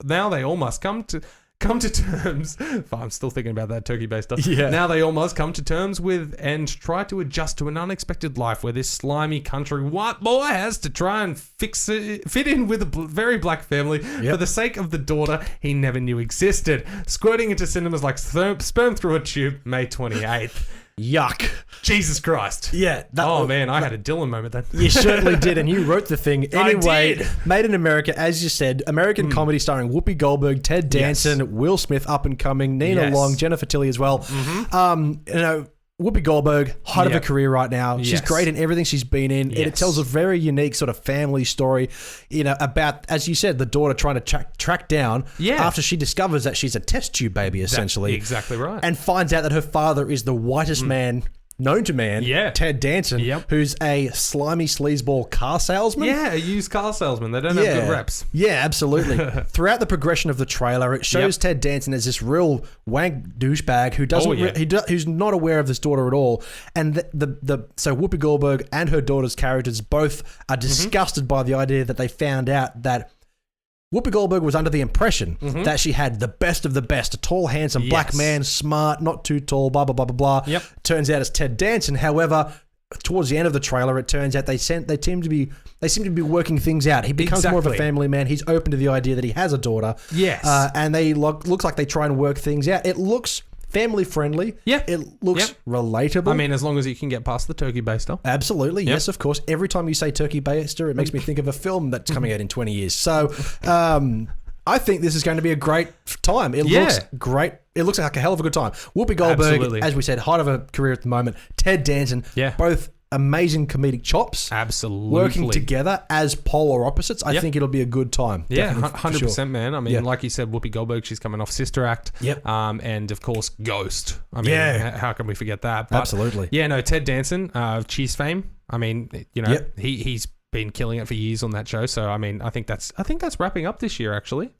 Speaker 2: they all must come to terms. I'm still thinking about that turkey baster. Yeah. Now they all must come to terms with and try to adjust to an unexpected life where this slimy country white boy has to try and fit in with a very black family for the sake of the daughter he never knew existed. Squirting into cinemas like sperm through a tube, May 28th.
Speaker 1: Yuck.
Speaker 2: Jesus Christ.
Speaker 1: Yeah.
Speaker 2: Man, I had a Dylan moment then.
Speaker 1: You certainly did, and you wrote the thing. Anyway,
Speaker 2: I did.
Speaker 1: Made in America, as you said, American comedy starring Whoopi Goldberg, Ted Danson, Will Smith, up and coming, Nina Long, Jennifer Tilly as well. Mm-hmm. Whoopi Goldberg, height of her career right now. She's great in everything she's been in. Yes. It tells a very unique sort of family story, about, as you said, the daughter trying to track down after she discovers that she's a test tube baby, essentially.
Speaker 2: That's exactly right.
Speaker 1: And finds out that her father is the whitest man known to man, Ted Danson, who's a slimy sleazeball car salesman.
Speaker 2: Yeah, a used car salesman. They don't have good reps.
Speaker 1: Yeah, absolutely. Throughout the progression of the trailer, it shows Ted Danson as this real wank douchebag who doesn't, who's not aware of this daughter at all. And so Whoopi Goldberg and her daughter's characters both are disgusted by the idea that they found out that Whoopi Goldberg was under the impression that she had the best of the best, a tall, handsome black man, smart, not too tall, blah, blah, blah, blah, blah. Yep. Turns out it's Ted Danson. However, towards the end of the trailer, it turns out they seem to be working things out. He becomes more of a family man. He's open to the idea that he has a daughter. Yes. And they looks like they try and work things out. It looks family friendly. Yeah. It looks relatable.
Speaker 2: I mean, as long as you can get past the turkey baster.
Speaker 1: Absolutely. Yep. Yes, of course. Every time you say turkey baster, it makes me think of a film that's coming out in 20 years. So, I think this is going to be a great time. It looks great. It looks like a hell of a good time. Whoopi Goldberg, as we said, height of her career at the moment. Ted Danson, both amazing comedic chops.
Speaker 2: Absolutely.
Speaker 1: Working together as polar opposites. I think it'll be a good time.
Speaker 2: Yeah, 100%, man. I mean, like you said, Whoopi Goldberg, she's coming off Sister Act. Yep. And, of course, Ghost. I mean, how can we forget that? But,
Speaker 1: absolutely.
Speaker 2: Yeah, no, Ted Danson, Cheese fame. I mean, he's been killing it for years on that show. So I mean, I think that's wrapping up this year actually.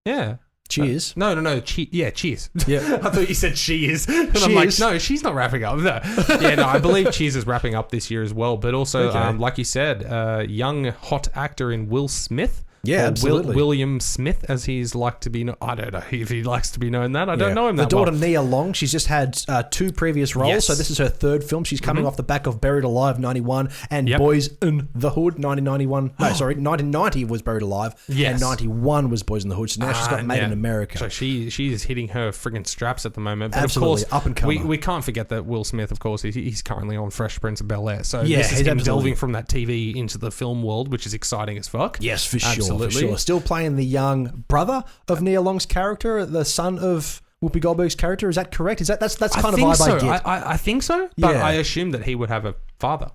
Speaker 2: Yeah.
Speaker 1: Cheers.
Speaker 2: No. Cheers.
Speaker 1: Yeah.
Speaker 2: I thought you said she is. And I'm like, no, she's not wrapping up. No. Yeah, no, I believe Cheers is wrapping up this year as well. But also, like you said, young hot actor in Will Smith.
Speaker 1: Yeah, absolutely.
Speaker 2: William Smith, as he's like to be known. I don't know if he likes to be known that. I don't know him that well.
Speaker 1: The daughter, Nia Long, she's just had 2 previous roles, so this is her 3rd film. She's coming off the back of Buried Alive 91 and Boys in the Hood 1991. No, sorry, 1990 was Buried Alive and 91 was Boys in the Hood. So now she's got Made in America.
Speaker 2: So she is hitting her friggin' straps at the moment. But
Speaker 1: absolutely,
Speaker 2: of course,
Speaker 1: up and coming.
Speaker 2: We can't forget that Will Smith, of course, he's currently on Fresh Prince of Bel-Air. So
Speaker 1: this
Speaker 2: is him delving from that TV into the film world, which is exciting as fuck.
Speaker 1: Yes, for sure. Still playing the young brother of Nia Long's character, the son of Whoopi Goldberg's character. Is that correct? That's kind of vibe I get.
Speaker 2: I think so, but I assume that he would have a father.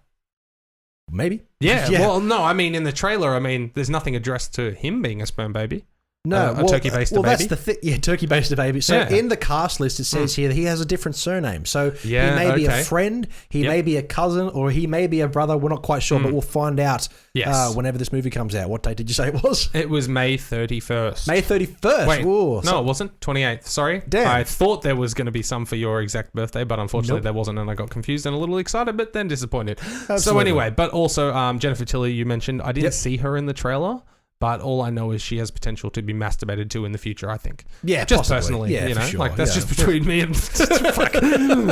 Speaker 1: Maybe.
Speaker 2: Yeah. Well, no, I mean, in the trailer, there's nothing addressed to him being a sperm baby.
Speaker 1: No,
Speaker 2: a turkey-based baby.
Speaker 1: Well, that's the thing. Yeah, turkey-based baby. So in the cast list, it says here that he has a different surname. So he may be a friend, he may be a cousin, or he may be a brother. We're not quite sure, but we'll find out whenever this movie comes out. What date did you say it was?
Speaker 2: It was May 31st.
Speaker 1: May 31st.
Speaker 2: Wait, no, it wasn't. 28th. Sorry.
Speaker 1: Damn.
Speaker 2: I thought there was going to be some for your exact birthday, but unfortunately there wasn't, and I got confused and a little excited, but then disappointed. Absolutely. So anyway, but also Jennifer Tilly, you mentioned. I didn't see her in the trailer. But all I know is she has potential to be masturbated to in the future, I think.
Speaker 1: Yeah,
Speaker 2: just
Speaker 1: possibly.
Speaker 2: Personally.
Speaker 1: Yeah,
Speaker 2: you know,
Speaker 1: for sure.
Speaker 2: like that's just between me and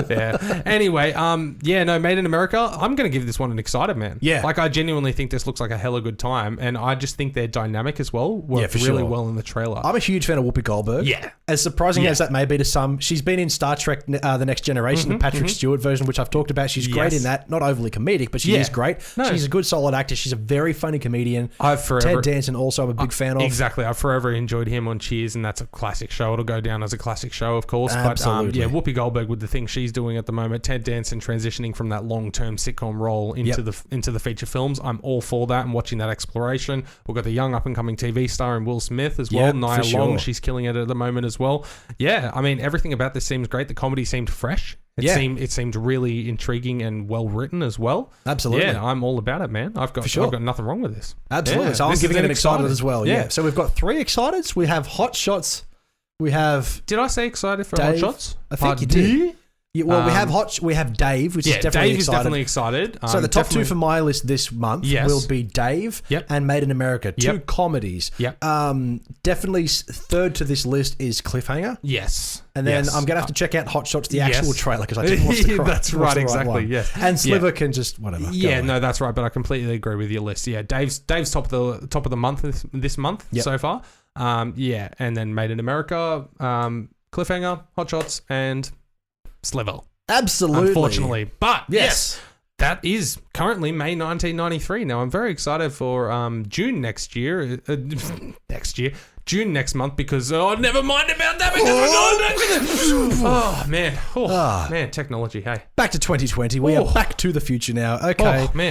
Speaker 2: yeah. Anyway, Made in America. I'm gonna give this one an excited man.
Speaker 1: Yeah.
Speaker 2: Like I genuinely think this looks like a hella good time, and I just think their dynamic as well worked really well in the trailer.
Speaker 1: I'm a huge fan of Whoopi Goldberg.
Speaker 2: Yeah.
Speaker 1: As surprising as that may be to some, she's been in Star Trek The Next Generation, the Patrick Stewart version, which I've talked about. She's great in that. Not overly comedic, but she is great. No. She's a good, solid actor. She's a very funny comedian. Ted Danson also I'm a big fan of.
Speaker 2: Exactly. I've forever enjoyed him on Cheers, and that's a classic show. It'll go down as a classic show, of course.
Speaker 1: Absolutely.
Speaker 2: But Whoopi Goldberg with the thing she's doing at the moment, Ted Danson transitioning from that long-term sitcom role into the feature films. I'm all for that and watching that exploration. We've got the young up-and-coming TV star in Will Smith as well. Nia Long, she's killing it at the moment as well. Yeah, everything about this seems great. The comedy seemed fresh. It seemed really intriguing and well written as well.
Speaker 1: Absolutely.
Speaker 2: Yeah, I'm all about it, man. I've got nothing wrong with this.
Speaker 1: Absolutely. Yeah, so I'm giving it an excited as well. Yeah. So we've got 3 exciteds. We have Hot Shots. We have...
Speaker 2: Did I say excited for
Speaker 1: Dave.
Speaker 2: Hot Shots?
Speaker 1: I think you did. Yeah, well, we have Dave, which is definitely
Speaker 2: Dave
Speaker 1: excited.
Speaker 2: is definitely excited.
Speaker 1: So the top 2 for my list this month will be Dave and Made in America. 2 comedies.
Speaker 2: Yep.
Speaker 1: Definitely third to this list is Cliffhanger.
Speaker 2: Yes.
Speaker 1: And then I'm going to have to check out Hot Shots, the actual trailer, because I didn't watch the
Speaker 2: That's right, exactly, yes.
Speaker 1: And Sliver can just, whatever.
Speaker 2: Yeah, no, that's right, but I completely agree with your list. Yeah, Dave's top of the month this month so far. And then Made in America, Cliffhanger, Hot Shots, and Sliver.
Speaker 1: Absolutely.
Speaker 2: Unfortunately. But yes, that is currently May 1993. Now, I'm very excited for June next year. June next month because, never mind about that. Man, technology, hey.
Speaker 1: Back to 2020. We are back to the future now. Okay.
Speaker 2: Oh, man.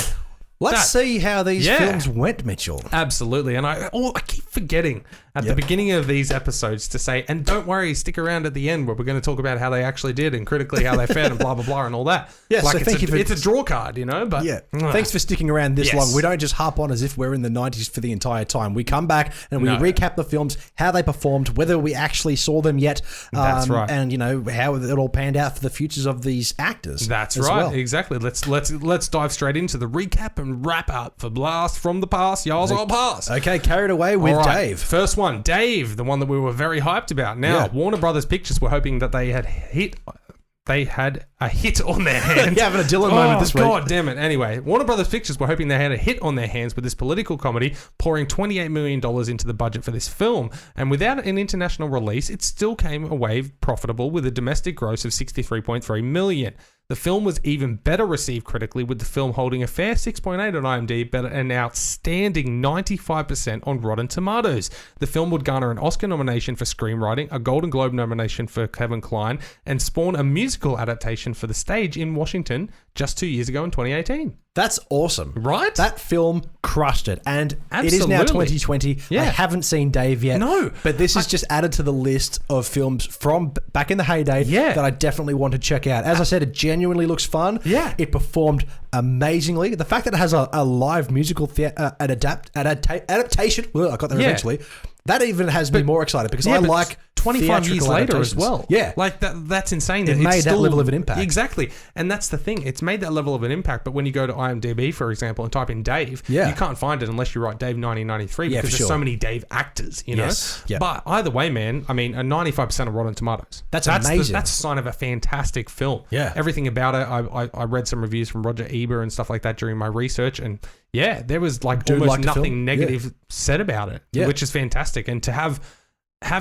Speaker 1: Let's see how these films went, Mitchell.
Speaker 2: Absolutely. And I keep forgetting at the beginning of these episodes to say, and don't worry, stick around at the end where we're going to talk about how they actually did and critically how they fared and blah, blah, blah and all that.
Speaker 1: Yeah, so
Speaker 2: it's a draw card, but...
Speaker 1: Yeah. Thanks for sticking around this long. We don't just hop on as if we're in the 90s for the entire time. We come back and we recap the films, how they performed, whether we actually saw them yet.
Speaker 2: That's right.
Speaker 1: And, how it all panned out for the futures of these actors.
Speaker 2: That's right. Well. Exactly. Let's dive straight into the recap and wrap up for Blassst from the past, y'all's all past.
Speaker 1: Okay, carried away with Dave.
Speaker 2: First one, Dave, the one that we were very hyped about. Now, Warner Brothers Pictures were hoping that they had a hit on their hands.
Speaker 1: You're having a Dylan moment this week.
Speaker 2: God damn it. Anyway, Warner Brothers Pictures were hoping they had a hit on their hands with this political comedy, pouring $28 million into the budget for this film. And without an international release, it still came away profitable with a domestic gross of $63.3 million. The film was even better received critically, with the film holding a fair 6.8 on IMDb, but an outstanding 95% on Rotten Tomatoes. The film would garner an Oscar nomination for screenwriting, a Golden Globe nomination for Kevin Kline, and spawn a musical adaptation for the stage in Washington just 2 years ago in 2018.
Speaker 1: That's awesome.
Speaker 2: Right?
Speaker 1: That film crushed it. And
Speaker 2: Absolutely.
Speaker 1: It is now 2020.
Speaker 2: Yeah.
Speaker 1: I haven't seen Dave yet.
Speaker 2: No.
Speaker 1: But this is just added to the list of films from back in the heyday that I definitely want to check out. As I said, it genuinely looks fun.
Speaker 2: Yeah.
Speaker 1: It performed amazingly. The fact that it has a live musical adaptation, I got there eventually, that even has me more excited because I like
Speaker 2: 25 years later as well.
Speaker 1: Yeah.
Speaker 2: Like that's insane.
Speaker 1: It made that level of an impact.
Speaker 2: Exactly. And that's the thing. It's made that level of an impact. But when you go to IMDb, for example, and type in Dave, you can't find it unless you write Dave 1993 because there's so many Dave actors, you know?
Speaker 1: Yep.
Speaker 2: But either way, man, I mean, a 95% of Rotten Tomatoes. That's
Speaker 1: amazing.
Speaker 2: That's a sign of a fantastic film.
Speaker 1: Yeah.
Speaker 2: Everything about it. I read some reviews from Roger Ebert and stuff like that during my research. And yeah, there was almost nothing negative said about it, which is fantastic. And to have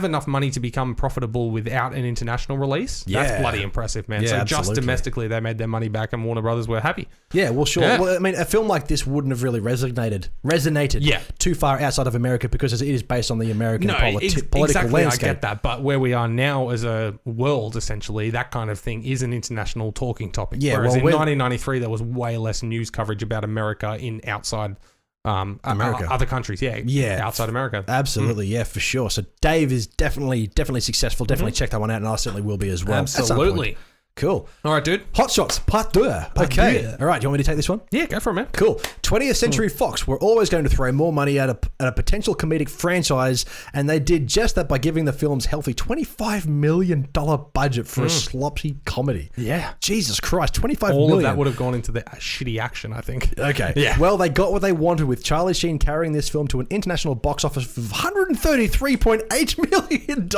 Speaker 2: enough money to become profitable without an international release, that's bloody impressive, man. So just domestically, they made their money back and Warner Brothers were happy.
Speaker 1: Yeah, well, sure. Yeah. Well, I mean, a film like this wouldn't have really resonated too far outside of America because it is based on the American political landscape.
Speaker 2: I get that. But where we are now as a world, essentially, that kind of thing is an international talking topic. Yeah, whereas in 1993, there was way less news coverage about America in outside America, other countries, outside America,
Speaker 1: absolutely, for sure. So Dave is definitely successful. Definitely check that one out, and I certainly will be as well.
Speaker 2: Absolutely.
Speaker 1: Cool.
Speaker 2: All right, dude.
Speaker 1: Hot Shots Part 2. Okay. All right, do you want me to take this one?
Speaker 2: Yeah, go for it, man.
Speaker 1: Cool. 20th Century Fox were always going to throw more money at a potential comedic franchise, and they did just that by giving the film's healthy $25 million budget for a sloppy comedy.
Speaker 2: Yeah.
Speaker 1: Jesus Christ, $25 million.
Speaker 2: All of that would have gone into the shitty action, I think.
Speaker 1: Okay.
Speaker 2: Yeah.
Speaker 1: Well, they got what they wanted with Charlie Sheen carrying this film to an international box office of $133.8 million.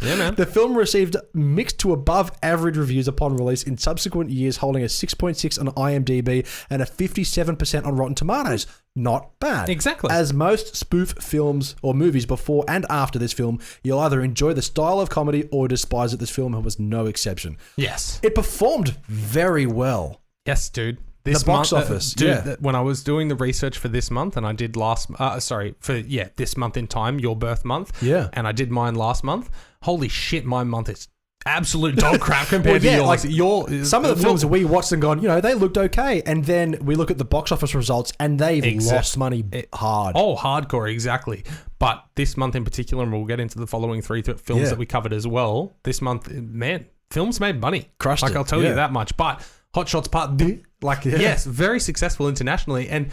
Speaker 1: Yeah, man. The film received mixed to above average reviews upon release in subsequent years, holding a 6.6 on IMDb and a 57% on Rotten Tomatoes. Not bad.
Speaker 2: Exactly.
Speaker 1: As most spoof films or movies before and after this film, you'll either enjoy the style of comedy or despise it. This film was no exception.
Speaker 2: Yes.
Speaker 1: It performed very well.
Speaker 2: Yes, dude.
Speaker 1: The box office.
Speaker 2: When I was doing the research for this month, and I did this month in time, your birth month. Yeah. And I did mine last month. Holy shit, my month is absolute dog crap compared to yours.
Speaker 1: Like some of the films that we watched and gone, they looked okay, and then we look at the box office results and they've lost money hard.
Speaker 2: Oh, hardcore, exactly. But this month in particular, and we'll get into the following three films that we covered as well. This month, man, films made money.
Speaker 1: Crushed it.
Speaker 2: I'll tell you that much. But Hot Shots Part 2, yes, very successful internationally. And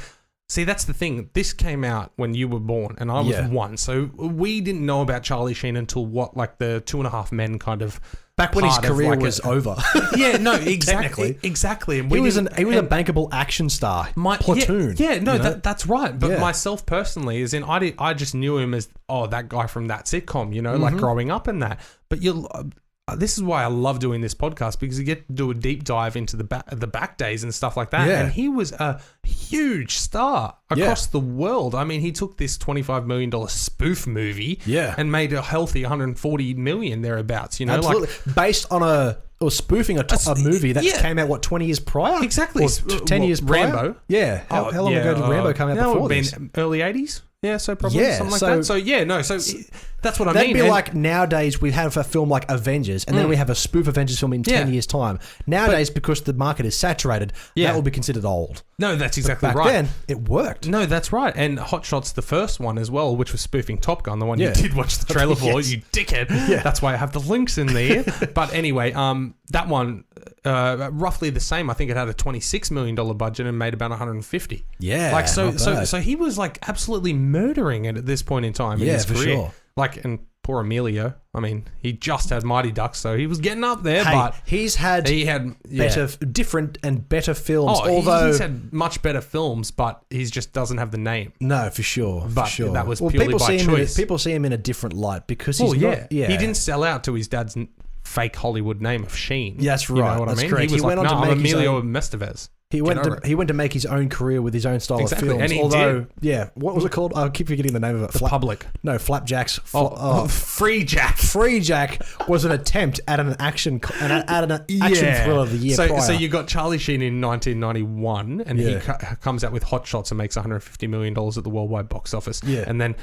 Speaker 2: see, that's the thing. This came out when you were born, and I was 1. So we didn't know about Charlie Sheen until the 2.5 Men kind of
Speaker 1: back when his career was over.
Speaker 2: Yeah, no, exactly, exactly. And
Speaker 1: he was a bankable action star. Platoon.
Speaker 2: That's right. But myself personally, I just knew him as that guy from that sitcom. Like growing up in that. But this is why I love doing this podcast, because you get to do a deep dive into the back days and stuff like that. Yeah. And he was a huge star across the world. I mean, he took this $25 million spoof movie and made a healthy $140 million thereabouts,
Speaker 1: Absolutely. Based on spoofing a movie that came out, 20 years prior?
Speaker 2: Exactly.
Speaker 1: Or 10 years prior?
Speaker 2: Rambo.
Speaker 1: Yeah. How long ago did Rambo come out before this?
Speaker 2: Early 80s? Yeah, so probably something like that. So that's what I mean.
Speaker 1: That'd be like nowadays we have a film like Avengers, and then we have a spoof Avengers film in 10 years' time. Nowadays, because the market is saturated, that will be considered old.
Speaker 2: No, that's exactly
Speaker 1: right. Back then, it worked.
Speaker 2: No, that's right. And Hot Shots, the first one as well, which was spoofing Top Gun, the one you did watch the trailer for, you dickhead. Yeah. That's why I have the links in there. But anyway, that one, roughly the same. I think it had a $26 million budget and made about $150.
Speaker 1: Yeah.
Speaker 2: So he was absolutely murdering it at this point in time in his career.
Speaker 1: Sure.
Speaker 2: And poor Emilio. I mean, he just had Mighty Ducks, so he was getting up there. But
Speaker 1: he had different and better films.
Speaker 2: He's had much better films, but he just doesn't have the name.
Speaker 1: No, for sure. That
Speaker 2: was purely by choice.
Speaker 1: People see him in a different light because he's
Speaker 2: he didn't sell out to his dad's fake Hollywood name of Sheen.
Speaker 1: That's right.
Speaker 2: You know what I mean?
Speaker 1: Correct.
Speaker 2: He went on to make Emilio Estevez.
Speaker 1: He went to make his own career with his own style of films.
Speaker 2: And he did.
Speaker 1: What was it called? I keep forgetting the name of it.
Speaker 2: The Public.
Speaker 1: No, Flapjacks.
Speaker 2: Free Jack.
Speaker 1: Free Jack was an attempt at an action thriller of the year prior.
Speaker 2: So you got Charlie Sheen in 1991, and he comes out with Hot Shots and makes $150 million at the worldwide box office.
Speaker 1: Yeah.
Speaker 2: And then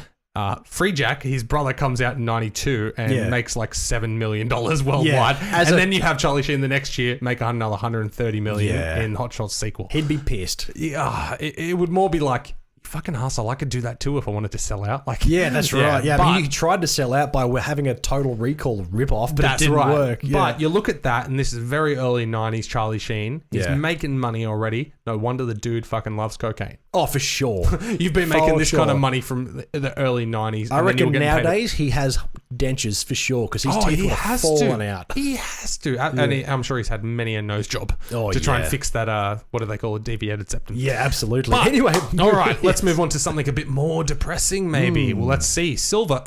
Speaker 2: Free Jack, his brother, comes out in 92 and makes like $7 million worldwide.
Speaker 1: Yeah.
Speaker 2: Then you have Charlie Sheen the next year make another $130 million in Hot Shots sequel.
Speaker 1: He'd be pissed.
Speaker 2: Yeah, it would more be like, fucking hustle. I could do that too if I wanted to sell out. Like,
Speaker 1: yeah, that's right. Yeah, but he tried to sell out by having a Total Recall ripoff, but it didn't work. Yeah.
Speaker 2: But you look at that, and this is very early 90s Charlie Sheen. He's making money already. No wonder the dude fucking loves cocaine.
Speaker 1: Oh, for sure.
Speaker 2: You've been making this kind of money from the early 90s.
Speaker 1: I reckon nowadays he has dentures for sure because his teeth have fallen out.
Speaker 2: He has to. And I'm sure he's had many a nose job to try and fix that, what do they call it, deviated septum.
Speaker 1: Yeah, absolutely.
Speaker 2: But,
Speaker 1: anyway.
Speaker 2: All right, let's move on to something a bit more depressing maybe. Well, let's see. Sliver.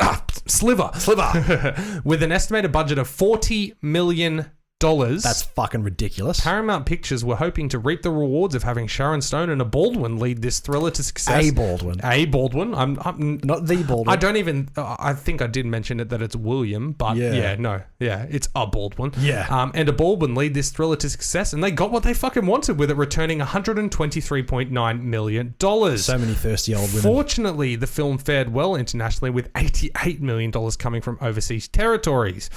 Speaker 2: With an estimated budget of $40 million.
Speaker 1: That's fucking ridiculous.
Speaker 2: Paramount Pictures were hoping to reap the rewards of having Sharon Stone and a Baldwin lead this thriller to success.
Speaker 1: A Baldwin.
Speaker 2: I'm
Speaker 1: not the Baldwin.
Speaker 2: I don't even. I think I did mention it that it's William, but it's a Baldwin.
Speaker 1: Yeah.
Speaker 2: And a Baldwin lead this thriller to success, and they got what they fucking wanted with it, returning $123.9 million.
Speaker 1: So many thirsty old women.
Speaker 2: Fortunately, the film fared well internationally, with $88 million coming from overseas territories.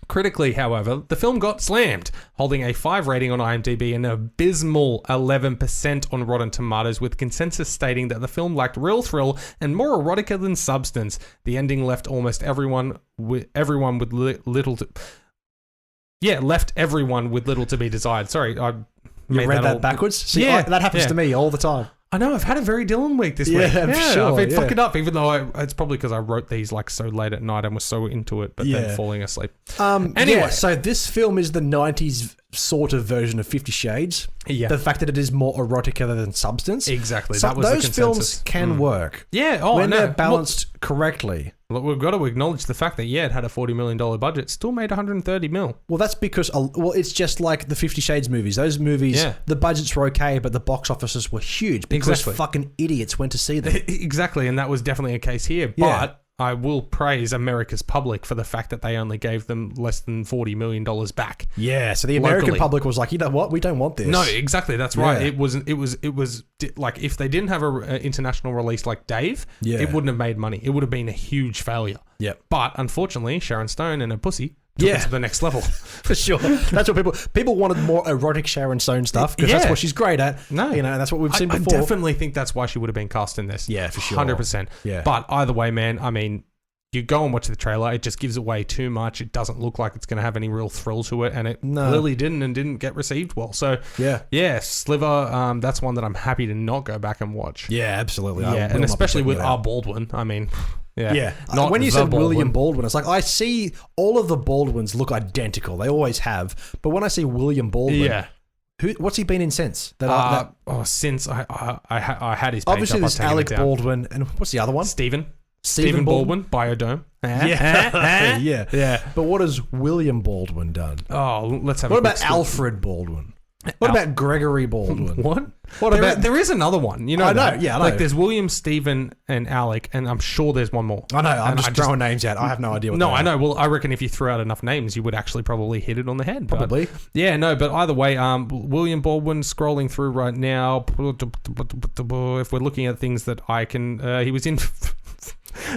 Speaker 2: Critically, however, the film got slammed, holding a 5 rating on IMDb and an abysmal 11% on Rotten Tomatoes, with consensus stating that the film lacked real thrill and more erotica than substance. The ending left almost everyone with little to be desired. Sorry, I
Speaker 1: read that backwards. See, that happens to me all the time.
Speaker 2: I know, I've had a very Dylan week this week.
Speaker 1: Yeah, sure.
Speaker 2: I've been fucking up, even though it's probably because I wrote these like so late at night and was so into it, but then falling asleep.
Speaker 1: Anyway, so this film is the 90s sort of version of 50 Shades.
Speaker 2: Yeah.
Speaker 1: The fact that it is more erotica than substance.
Speaker 2: Exactly.
Speaker 1: So
Speaker 2: that was the
Speaker 1: those
Speaker 2: consensus.
Speaker 1: films can work.
Speaker 2: Yeah.
Speaker 1: When they're balanced correctly.
Speaker 2: Look, we've got to acknowledge the fact that, it had a $40 million budget, still made $130 million.
Speaker 1: Well, that's because, it's just like the 50 Shades movies. Those movies, the budgets were okay, but the box offices were huge because fucking idiots went to see them.
Speaker 2: Exactly, and that was definitely a case here.
Speaker 1: Yeah.
Speaker 2: But I will praise America's public for the fact that they only gave them less than $40 million back.
Speaker 1: Yeah, so the American public was like, you know what, we don't want this.
Speaker 2: No, exactly, that's right. It was like, if they didn't have an international release like Dave, it wouldn't have made money. It would have been a huge failure.
Speaker 1: Yeah.
Speaker 2: But unfortunately, Sharon Stone and her pussy took it to the next level.
Speaker 1: For sure. That's what people wanted, more erotic Sharon Stone stuff, because that's what she's great at.
Speaker 2: No.
Speaker 1: That's what we've seen before.
Speaker 2: I definitely think that's why she would have been cast in this.
Speaker 1: Yeah, for sure.
Speaker 2: 100%.
Speaker 1: Yeah.
Speaker 2: But either way, man, I mean, you go and watch the trailer, it just gives away too much. It doesn't look like it's going to have any real thrill to it, and it clearly didn't get received well. So, Sliver, that's one that I'm happy to not go back and watch.
Speaker 1: Yeah, absolutely.
Speaker 2: Yeah, and especially with our Baldwin. I mean,
Speaker 1: when you said William Baldwin, it's like, I see all of the Baldwins look identical. They always have. But when I see William Baldwin, what's he been in since?
Speaker 2: Since I had his page
Speaker 1: obviously
Speaker 2: up,
Speaker 1: there's Alec Baldwin, and what's the other one?
Speaker 2: Stephen Baldwin, Biodome.
Speaker 1: Yeah. But what has William Baldwin done?
Speaker 2: Oh, let's have
Speaker 1: What about Alfred Baldwin? What about Gregory Baldwin?
Speaker 2: What about... There is another one. You know
Speaker 1: I know, yeah, I know.
Speaker 2: Like, there's William, Stephen, and Alec, and I'm sure there's one more.
Speaker 1: I know, I'm just throwing names out. I have no idea what
Speaker 2: I know. Well, I reckon if you threw out enough names, you would actually probably hit it on the head.
Speaker 1: Probably.
Speaker 2: But either way, William Baldwin, scrolling through right now, if we're looking at things that I can... he was in...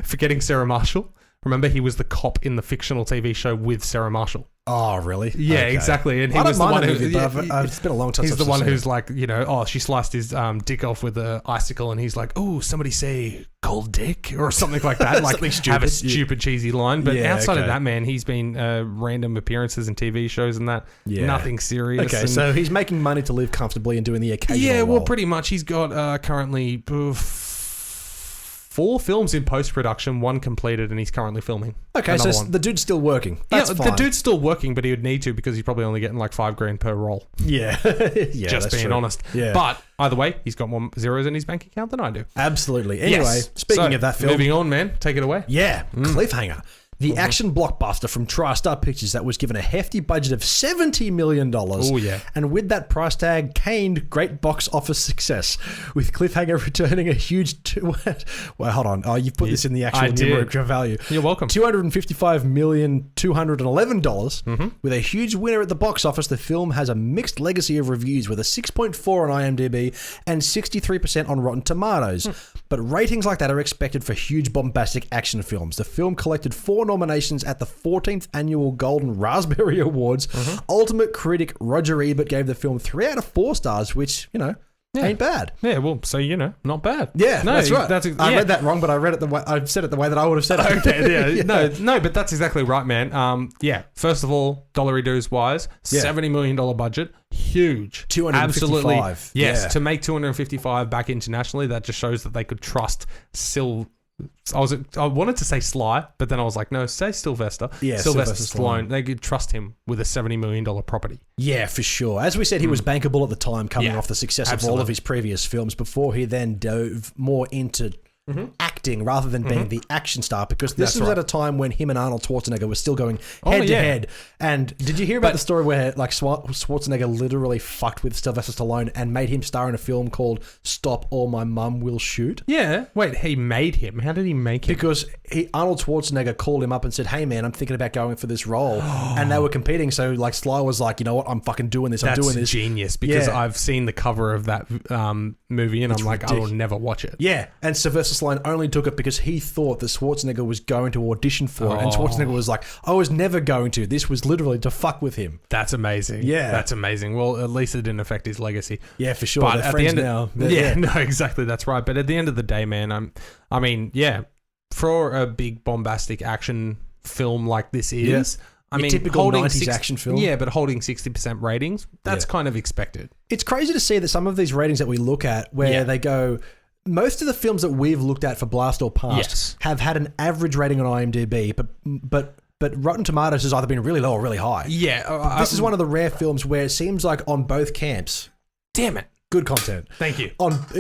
Speaker 2: Forgetting Sarah Marshall. Remember, he was the cop in the fictional TV show with Sarah Marshall.
Speaker 1: Oh, really?
Speaker 2: Yeah, exactly. And he was the one who...
Speaker 1: it's been a long time
Speaker 2: since He's the one who's like, she sliced his dick off with an icicle, and he's like, oh, somebody say cold dick or something like that. Like, have a stupid, cheesy line. But outside of that, man, he's been random apperances in TV shows and that. Yeah. Nothing serious.
Speaker 1: Okay, so he's making money to live comfortably and doing the occasional role.
Speaker 2: Pretty much. He's got currently... 4 films in post-production, 1 completed, and he's currently filming.
Speaker 1: Okay, so the dude's still working. That's fine.
Speaker 2: The dude's still working, but he would need to because he's probably only getting like $5,000 per role.
Speaker 1: Yeah.
Speaker 2: Just being honest.
Speaker 1: Yeah.
Speaker 2: But either way, he's got more zeros in his bank account than I do.
Speaker 1: Absolutely. Anyway, speaking of that film.
Speaker 2: Moving on, man. Take it away.
Speaker 1: Yeah. Cliffhanger. The action blockbuster from TriStar Pictures that was given a hefty budget of $70 million.
Speaker 2: Oh, yeah.
Speaker 1: And with that price tag, gained great box office success, with Cliffhanger returning a huge... well, hold on. Oh, you've put this in the actual numeric value.
Speaker 2: You're welcome.
Speaker 1: $255,211. With a huge winner at the box office, the film has a mixed legacy of reviews with a 6.4 on IMDb and 63% on Rotten Tomatoes. but ratings like that are expected for huge bombastic action films. The film collected 4 nominations at the 14th Annual Golden Raspberry Awards. Ultimate critic Roger Ebert gave the film 3 out of 4 stars, which, ain't bad.
Speaker 2: Yeah, well, so not bad.
Speaker 1: Yeah, no, that's right. I read that wrong, but I said it the way that I would have said it.
Speaker 2: Okay, yeah. No, but that's exactly right, man. First of all, dollary-doos wise, $70 million budget, huge.
Speaker 1: 255.
Speaker 2: Absolutely. Yes, to make 255 back internationally, that just shows that they could trust I wanted to say Sly, but then I was like, no, say Sylvester. Yeah, Sylvester Stallone. They could trust him with a $70 million property.
Speaker 1: Yeah, for sure. As we said, he was bankable at the time, coming off the success of all of his previous films before he then dove more into acting rather than being the action star, because this was at a time when him and Arnold Schwarzenegger were still going head to head. And did you hear about the story where Schwarzenegger literally fucked with Sylvester Stallone and made him star in a film called Stop or My Mum Will Shoot?
Speaker 2: Yeah. Wait, he made him? How did he make him?
Speaker 1: Because Arnold Schwarzenegger called him up and said, hey man, I'm thinking about going for this role. And they were competing, so Sly was like, you know what, I'm fucking doing this. I'm doing this.
Speaker 2: That's genius, because I've seen the cover of that movie and it's I'm like, ridiculous. I will never watch it.
Speaker 1: Yeah, and Sylvester Stallone only took it because he thought that Schwarzenegger was going to audition for it, and Schwarzenegger was like, I was never going to. This was literally to fuck with him.
Speaker 2: That's amazing. Yeah. That's amazing. Well, at least it didn't affect his legacy.
Speaker 1: Yeah, for sure.
Speaker 2: But
Speaker 1: They're
Speaker 2: at
Speaker 1: friends
Speaker 2: the end
Speaker 1: now.
Speaker 2: No, exactly. That's right. But at the end of the day, man, for a big bombastic action film like this is... I mean,
Speaker 1: typical 90s action film.
Speaker 2: Yeah, but holding 60% ratings, that's kind of expected.
Speaker 1: It's crazy to see that some of these ratings that we look at where they go... Most of the films that we've looked at for Blassst or Past have had an average rating on IMDb, but Rotten Tomatoes has either been really low or really high.
Speaker 2: Yeah.
Speaker 1: This is one of the rare films where it seems like on both camps...
Speaker 2: Damn it.
Speaker 1: Good content.
Speaker 2: Thank you.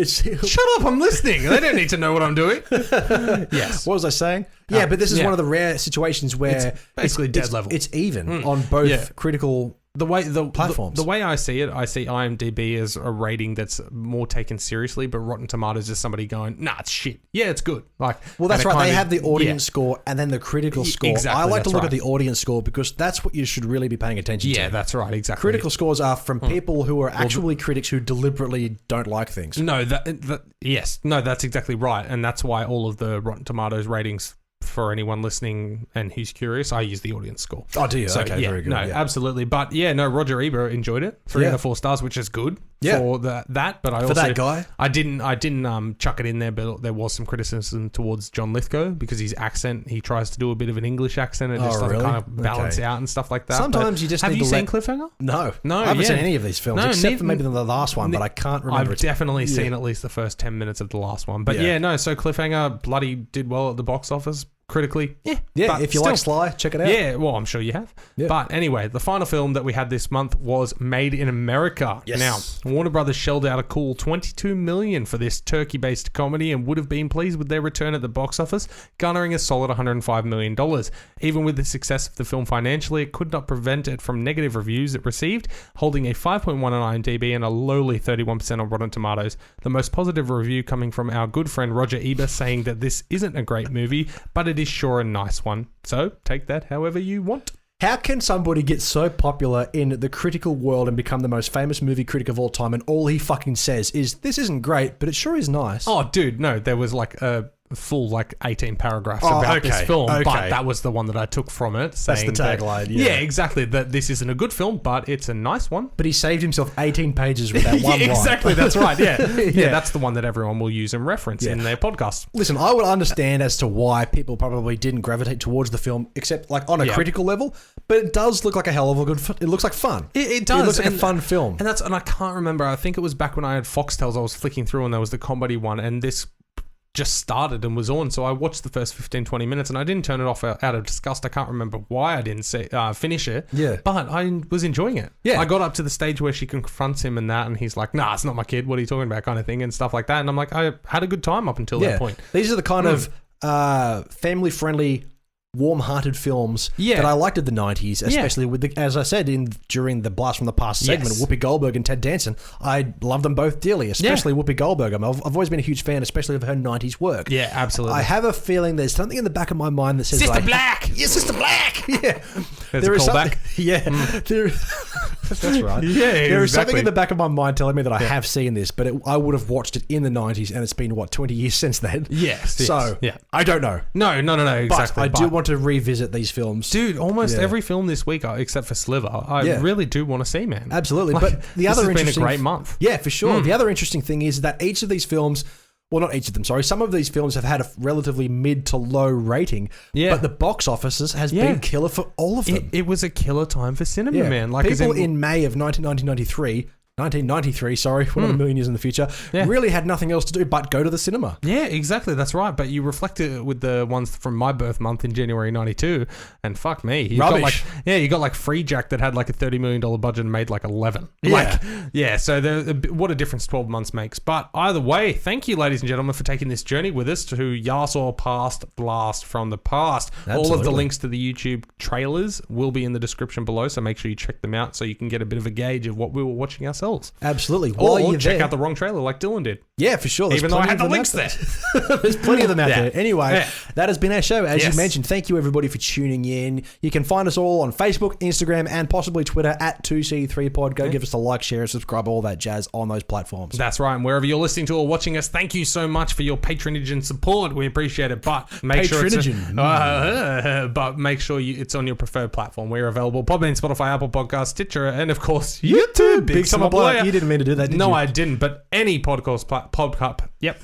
Speaker 1: Shut
Speaker 2: up, I'm listening. They don't need to know what I'm doing. Yes.
Speaker 1: What was I saying? Yeah, but this is one of the rare situations where...
Speaker 2: It's basically dead level.
Speaker 1: It's even on both critical... platforms.
Speaker 2: The way I see it, I see IMDb as a rating that's more taken seriously, but Rotten Tomatoes is somebody going, nah, it's shit. Yeah, it's good. Well,
Speaker 1: that's right. They have the audience score and then the critical score.
Speaker 2: Exactly,
Speaker 1: I like to look at the audience score because that's what you should really be paying attention to.
Speaker 2: Yeah, that's right. Exactly.
Speaker 1: Critical scores are from people who are actually critics who deliberately don't like things.
Speaker 2: No, that's exactly right. And that's why all of the Rotten Tomatoes ratings, for anyone listening and who's curious, I use the audience score.
Speaker 1: Oh, do you? So, okay, very good.
Speaker 2: No, absolutely. But Roger Ebert enjoyed it. 3 out of 4 stars, which is good for that. But I also,
Speaker 1: that guy,
Speaker 2: I didn't chuck it in there, but there was some criticism towards John Lithgow because his accent, he tries to do a bit of an English accent and just doesn't kind of balance out and stuff like that.
Speaker 1: Sometimes you just
Speaker 2: have you seen Cliffhanger?
Speaker 1: No, I haven't seen any of these films except for maybe the last one, but I can't remember.
Speaker 2: I've definitely seen at least the first 10 minutes of the last one. But so Cliffhanger bloody did well at the box office. Critically,
Speaker 1: if you like Sly, check it out.
Speaker 2: Yeah, well, I'm sure you have. Yeah. But anyway, the final film that we had this month was Made in America.
Speaker 1: Yes.
Speaker 2: Now, Warner Brothers shelled out a cool $22 million for this turkey-based comedy and would have been pleased with their return at the box office, garnering a solid $105 million. Even with the success of the film financially, it could not prevent it from negative reviews it received, holding a 5.1 on IMDb and a lowly 31% on Rotten Tomatoes. The most positive review coming from our good friend Roger Ebert, saying that this isn't a great movie, but it is sure a nice one. So take that however you want.
Speaker 1: How can somebody get so popular in the critical world and become the most famous movie critic of all time, and all he fucking says is, this isn't great, but it sure is nice?
Speaker 2: Oh, dude, no. There was like a full 18 paragraphs about this film, but that was the one that I took from it.
Speaker 1: That's the tagline.
Speaker 2: Yeah, exactly. That this isn't a good film, but it's a nice one.
Speaker 1: But he saved himself 18 pages with that one line.
Speaker 2: Exactly, that's right. Yeah. That's the one that everyone will use and reference in their podcast.
Speaker 1: Listen, I would understand as to why people probably didn't gravitate towards the film, except on a critical level. But it does look like a hell of a good. It looks like fun.
Speaker 2: It does.
Speaker 1: It looks like a fun film.
Speaker 2: And I can't remember. I think it was back when I had Foxtels. I was flicking through, and there was the comedy one, and this just started and was on, so I watched the first 15-20 minutes and I didn't turn it off out of disgust. I can't remember why I didn't finish it, but I was enjoying it. I got up to the stage where she confronts him and that, and he's like, nah, it's not my kid, what are you talking about, kind of thing, and stuff like that. And I'm like, I had a good time up until that point.
Speaker 1: These are the kind of family friendly, warm-hearted films that I liked in the 90s, especially with as I said during the Blast from the Past segment, Whoopi Goldberg and Ted Danson. I love them both dearly, especially Whoopi Goldberg. I've always been a huge fan, especially of her 90s work.
Speaker 2: Yeah, absolutely.
Speaker 1: I have a feeling there's something in the back of my mind that says
Speaker 2: Sister Black!
Speaker 1: Yeah, Sister Black! Yeah.
Speaker 2: There's a callback.
Speaker 1: That's right.
Speaker 2: Yeah,
Speaker 1: There is something
Speaker 2: exactly.
Speaker 1: in the back of my mind telling me that I have seen this, but I would have watched it in the 90s, and it's been, 20 years since then?
Speaker 2: Yes.
Speaker 1: So,
Speaker 2: Yeah.
Speaker 1: I don't know.
Speaker 2: No, exactly.
Speaker 1: But I do want to revisit these films.
Speaker 2: Dude, almost every film this week, except for Sliver, I really do want to see, man.
Speaker 1: Absolutely.
Speaker 2: Like,
Speaker 1: But the other
Speaker 2: this has been a
Speaker 1: interesting...
Speaker 2: great month.
Speaker 1: Yeah, for sure. The other interesting thing is that each of these films... Well, not each of them, sorry. Some of these films have had a relatively mid to low rating, but the box offices has been killer for all of them.
Speaker 2: It was a killer time for cinema, man. Like,
Speaker 1: people in May of 1993, sorry, we're not a million years in the future, really had nothing else to do but go to the cinema.
Speaker 2: Yeah, exactly. That's right. But you reflect it with the ones from my birth month in January 92, and fuck me. You
Speaker 1: Rubbish.
Speaker 2: You got like Free Jack that had like a $30 million budget and made like 11. So what a difference 12 months makes. But either way, thank you, ladies and gentlemen, for taking this journey with us to Yarsor Past Blassst from the Past.
Speaker 1: Absolutely.
Speaker 2: All of the links to the YouTube trailers will be in the description below, so make sure you check them out so you can get a bit of a gauge of what we were watching ourselves.
Speaker 1: Absolutely.
Speaker 2: Or check out the wrong trailer like Dylan did.
Speaker 1: Yeah, for sure.
Speaker 2: Even though I had the links there.
Speaker 1: There's plenty of them out there. Anyway, that has been our show. As you mentioned, thank you everybody for tuning in. You can find us all on Facebook, Instagram, and possibly Twitter at 2C3Pod. Go give us a like, share, subscribe, all that jazz on those platforms.
Speaker 2: That's right. And wherever you're listening to or watching us, thank you so much for your patronage and support. We appreciate it. But make sure it's it's on your preferred platform. We're available Podbean, Spotify, Apple Podcasts, Stitcher, and of course YouTube.
Speaker 1: Big Summer Blow. You didn't mean to do that, did you?
Speaker 2: No, I didn't. But any podcast podcast. Yep.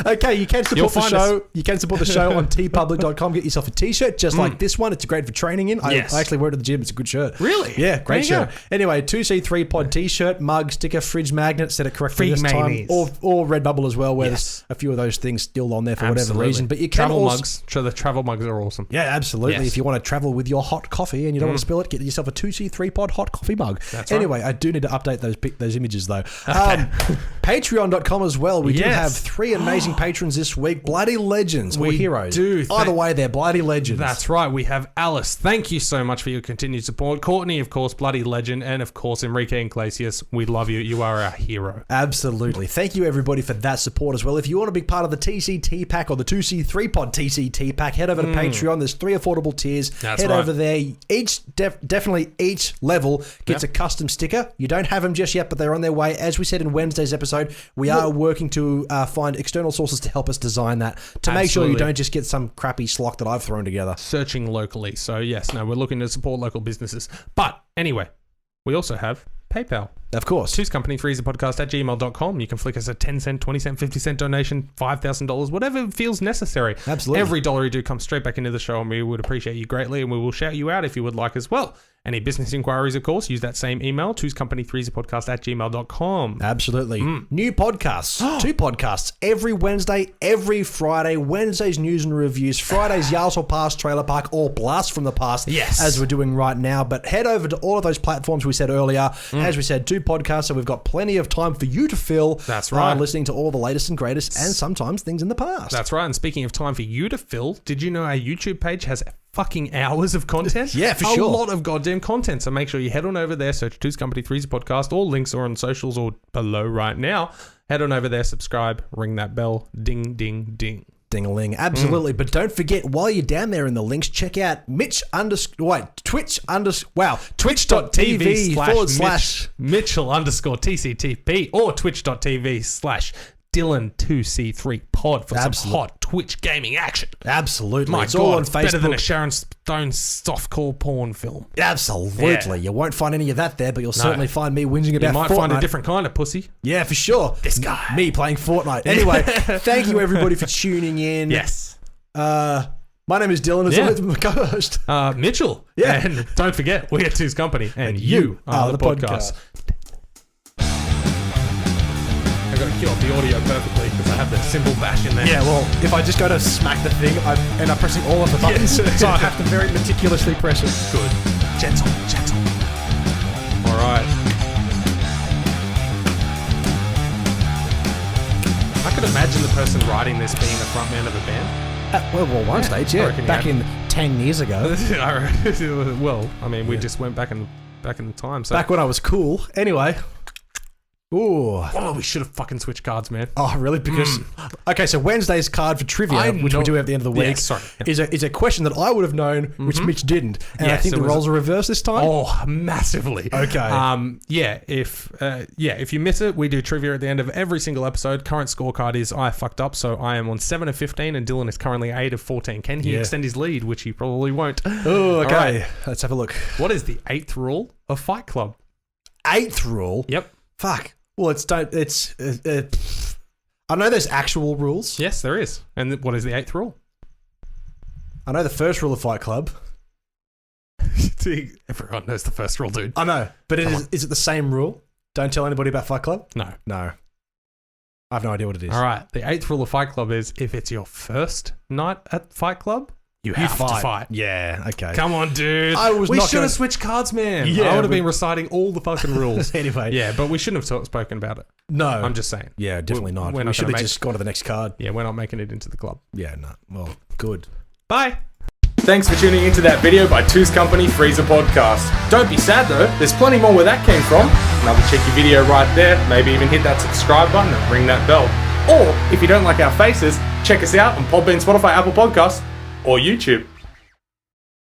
Speaker 1: Okay, you can support the show. You can support the show on tpublic.com. Get yourself a t-shirt just like this one. It's great for training in. I actually wear it at the gym. It's a good shirt.
Speaker 2: Really?
Speaker 1: Yeah, great shirt.
Speaker 2: Go.
Speaker 1: Anyway, 2C3 Pod t-shirt, mug, sticker, fridge magnet, said it correctly this
Speaker 2: mayonnaise.
Speaker 1: time. Or Redbubble as well, where there's a few of those things still on there for whatever reason. But you can
Speaker 2: mugs. So the travel mugs are awesome.
Speaker 1: Yeah, absolutely. If you want to travel with your hot coffee and you don't want to spill it, get yourself a 2C3 Pod hot coffee mug. That's anyway, I do need to update those images though. Patreon.com as well. We do have 3 amazing patrons this week. Bloody legends or heroes. Either way, they're bloody legends.
Speaker 2: That's right. We have Alice. Thank you so much for your continued support. Courtney, of course, bloody legend. And of course, Enrique Iglesias. We love you. You are our hero.
Speaker 1: Absolutely. Thank you, everybody, for that support as well. If you want to be part of the TCT pack or the 2C3 Pod TCT pack, head over to Patreon. There's 3 affordable tiers. Head over there. Definitely each level gets a custom sticker. You don't have them just yet, but they're on their way. As we said in Wednesday's episode, we are working to find external sources to help us design that to make sure you don't just get some crappy slock that I've thrown together.
Speaker 2: Searching locally. So yes, we're looking to support local businesses. But anyway, we also have PayPal.
Speaker 1: Of course.
Speaker 2: Two's Company, Three's a Podcast at gmail.com. You can flick us a 10 cent, 20 cent, 50 cent donation, $5,000, whatever feels necessary.
Speaker 1: Absolutely.
Speaker 2: Every dollar you do comes straight back into the show, and we would appreciate you greatly, and we will shout you out if you would like as well. Any business inquiries, of course, use that same email, Two's Company, Three's a Podcast at gmail.com.
Speaker 1: Absolutely. New podcasts. 2 podcasts every Wednesday, every Friday. Wednesday's news and reviews. Fridays, Yarsor Past Trailer Park or Blast from the Past.
Speaker 2: Yes.
Speaker 1: As we're doing right now. But head over to all of those platforms we said earlier. As we said, 2 podcasts, so we've got plenty of time for you to fill.
Speaker 2: That's right.
Speaker 1: Listening to all the latest and greatest and sometimes things in the past.
Speaker 2: That's right. And speaking of time for you to fill, did you know our YouTube page has fucking hours of content?
Speaker 1: Yeah, for sure.
Speaker 2: A lot of goddamn content. So make sure you head on over there, search Two's Company, Three's a Podcast. All links are on socials or below right now. Head on over there, subscribe, ring that bell, ding, ding, ding.
Speaker 1: Ding-a-ling. Absolutely. But don't forget, while you're down there in the links, check out twitch.tv/
Speaker 2: Mitchell _TCTP or twitch.tv/ Dylan2C3 Pod for some hot Twitch gaming action.
Speaker 1: Absolutely.
Speaker 2: My
Speaker 1: it's
Speaker 2: God,
Speaker 1: all on
Speaker 2: it's
Speaker 1: Facebook.
Speaker 2: better than a Sharon Stone softcore porn film.
Speaker 1: Absolutely. You won't find any of that there, but you'll certainly find me whinging about Fortnite.
Speaker 2: You might find a different kind of pussy.
Speaker 1: Yeah, for sure.
Speaker 2: This guy.
Speaker 1: Me playing Fortnite. Anyway, thank you everybody for tuning in.
Speaker 2: Yes.
Speaker 1: My name is Dylan, as always, my co-host.
Speaker 2: Mitchell.
Speaker 1: Yeah.
Speaker 2: And don't forget, we are Two's Company, and you are the podcast. I got to cue off the audio perfectly because I have the cymbal bash in there.
Speaker 1: Yeah, well, if I just go to smack the thing, I end up pressing all of the buttons, so I have to very meticulously press it.
Speaker 2: Good. Gentle. All right. I could imagine the person writing this being the front man of a band.
Speaker 1: One stage, yeah. Back in 10 years ago.
Speaker 2: Well, I mean, we just went back in the time. So
Speaker 1: back when I was cool. Anyway. Ooh.
Speaker 2: Oh, we should have fucking switched cards, man.
Speaker 1: Oh, really? Because okay, so Wednesday's card for trivia, which we do at the end of the week, is a question that I would have known, which Mitch didn't, and I think the roles are reversed this time.
Speaker 2: Oh, massively.
Speaker 1: Okay.
Speaker 2: If you miss it, we do trivia at the end of every single episode. Current scorecard is I fucked up, so I am on 7 of 15, and Dylan is currently 8 of 14. Can he extend his lead? Which he probably won't.
Speaker 1: Oh, okay. Right. Let's have a look.
Speaker 2: What is the 8th rule of Fight Club?
Speaker 1: 8th rule?
Speaker 2: Yep.
Speaker 1: Fuck. Well, I know there's actual rules.
Speaker 2: Yes, there is. And what is the 8th rule?
Speaker 1: I know the first rule of Fight Club.
Speaker 2: Everyone knows the first rule, dude.
Speaker 1: I know, but is it the same rule? Don't tell anybody about Fight Club?
Speaker 2: No.
Speaker 1: I have no idea what it is.
Speaker 2: All right. The 8th rule of Fight Club is if it's your first night at Fight Club, you have to fight.
Speaker 1: Yeah, okay.
Speaker 2: Come on, dude. We should have switched cards, man.
Speaker 1: Yeah,
Speaker 2: I would have been reciting all the fucking rules.
Speaker 1: Anyway.
Speaker 2: Yeah, but we shouldn't have spoken about it.
Speaker 1: No.
Speaker 2: I'm just saying.
Speaker 1: Yeah, definitely not. We should have just gone to the next card.
Speaker 2: Yeah, we're not making it into the club.
Speaker 1: Yeah, no. Well, good.
Speaker 2: Bye. Thanks for tuning into that video by Two's Company Freezer Podcast. Don't be sad though, there's plenty more where that came from. Another cheeky video right there. Maybe even hit that subscribe button and ring that bell. Or, if you don't like our faces, check us out on Podbean, Spotify, Apple Podcasts, or YouTube.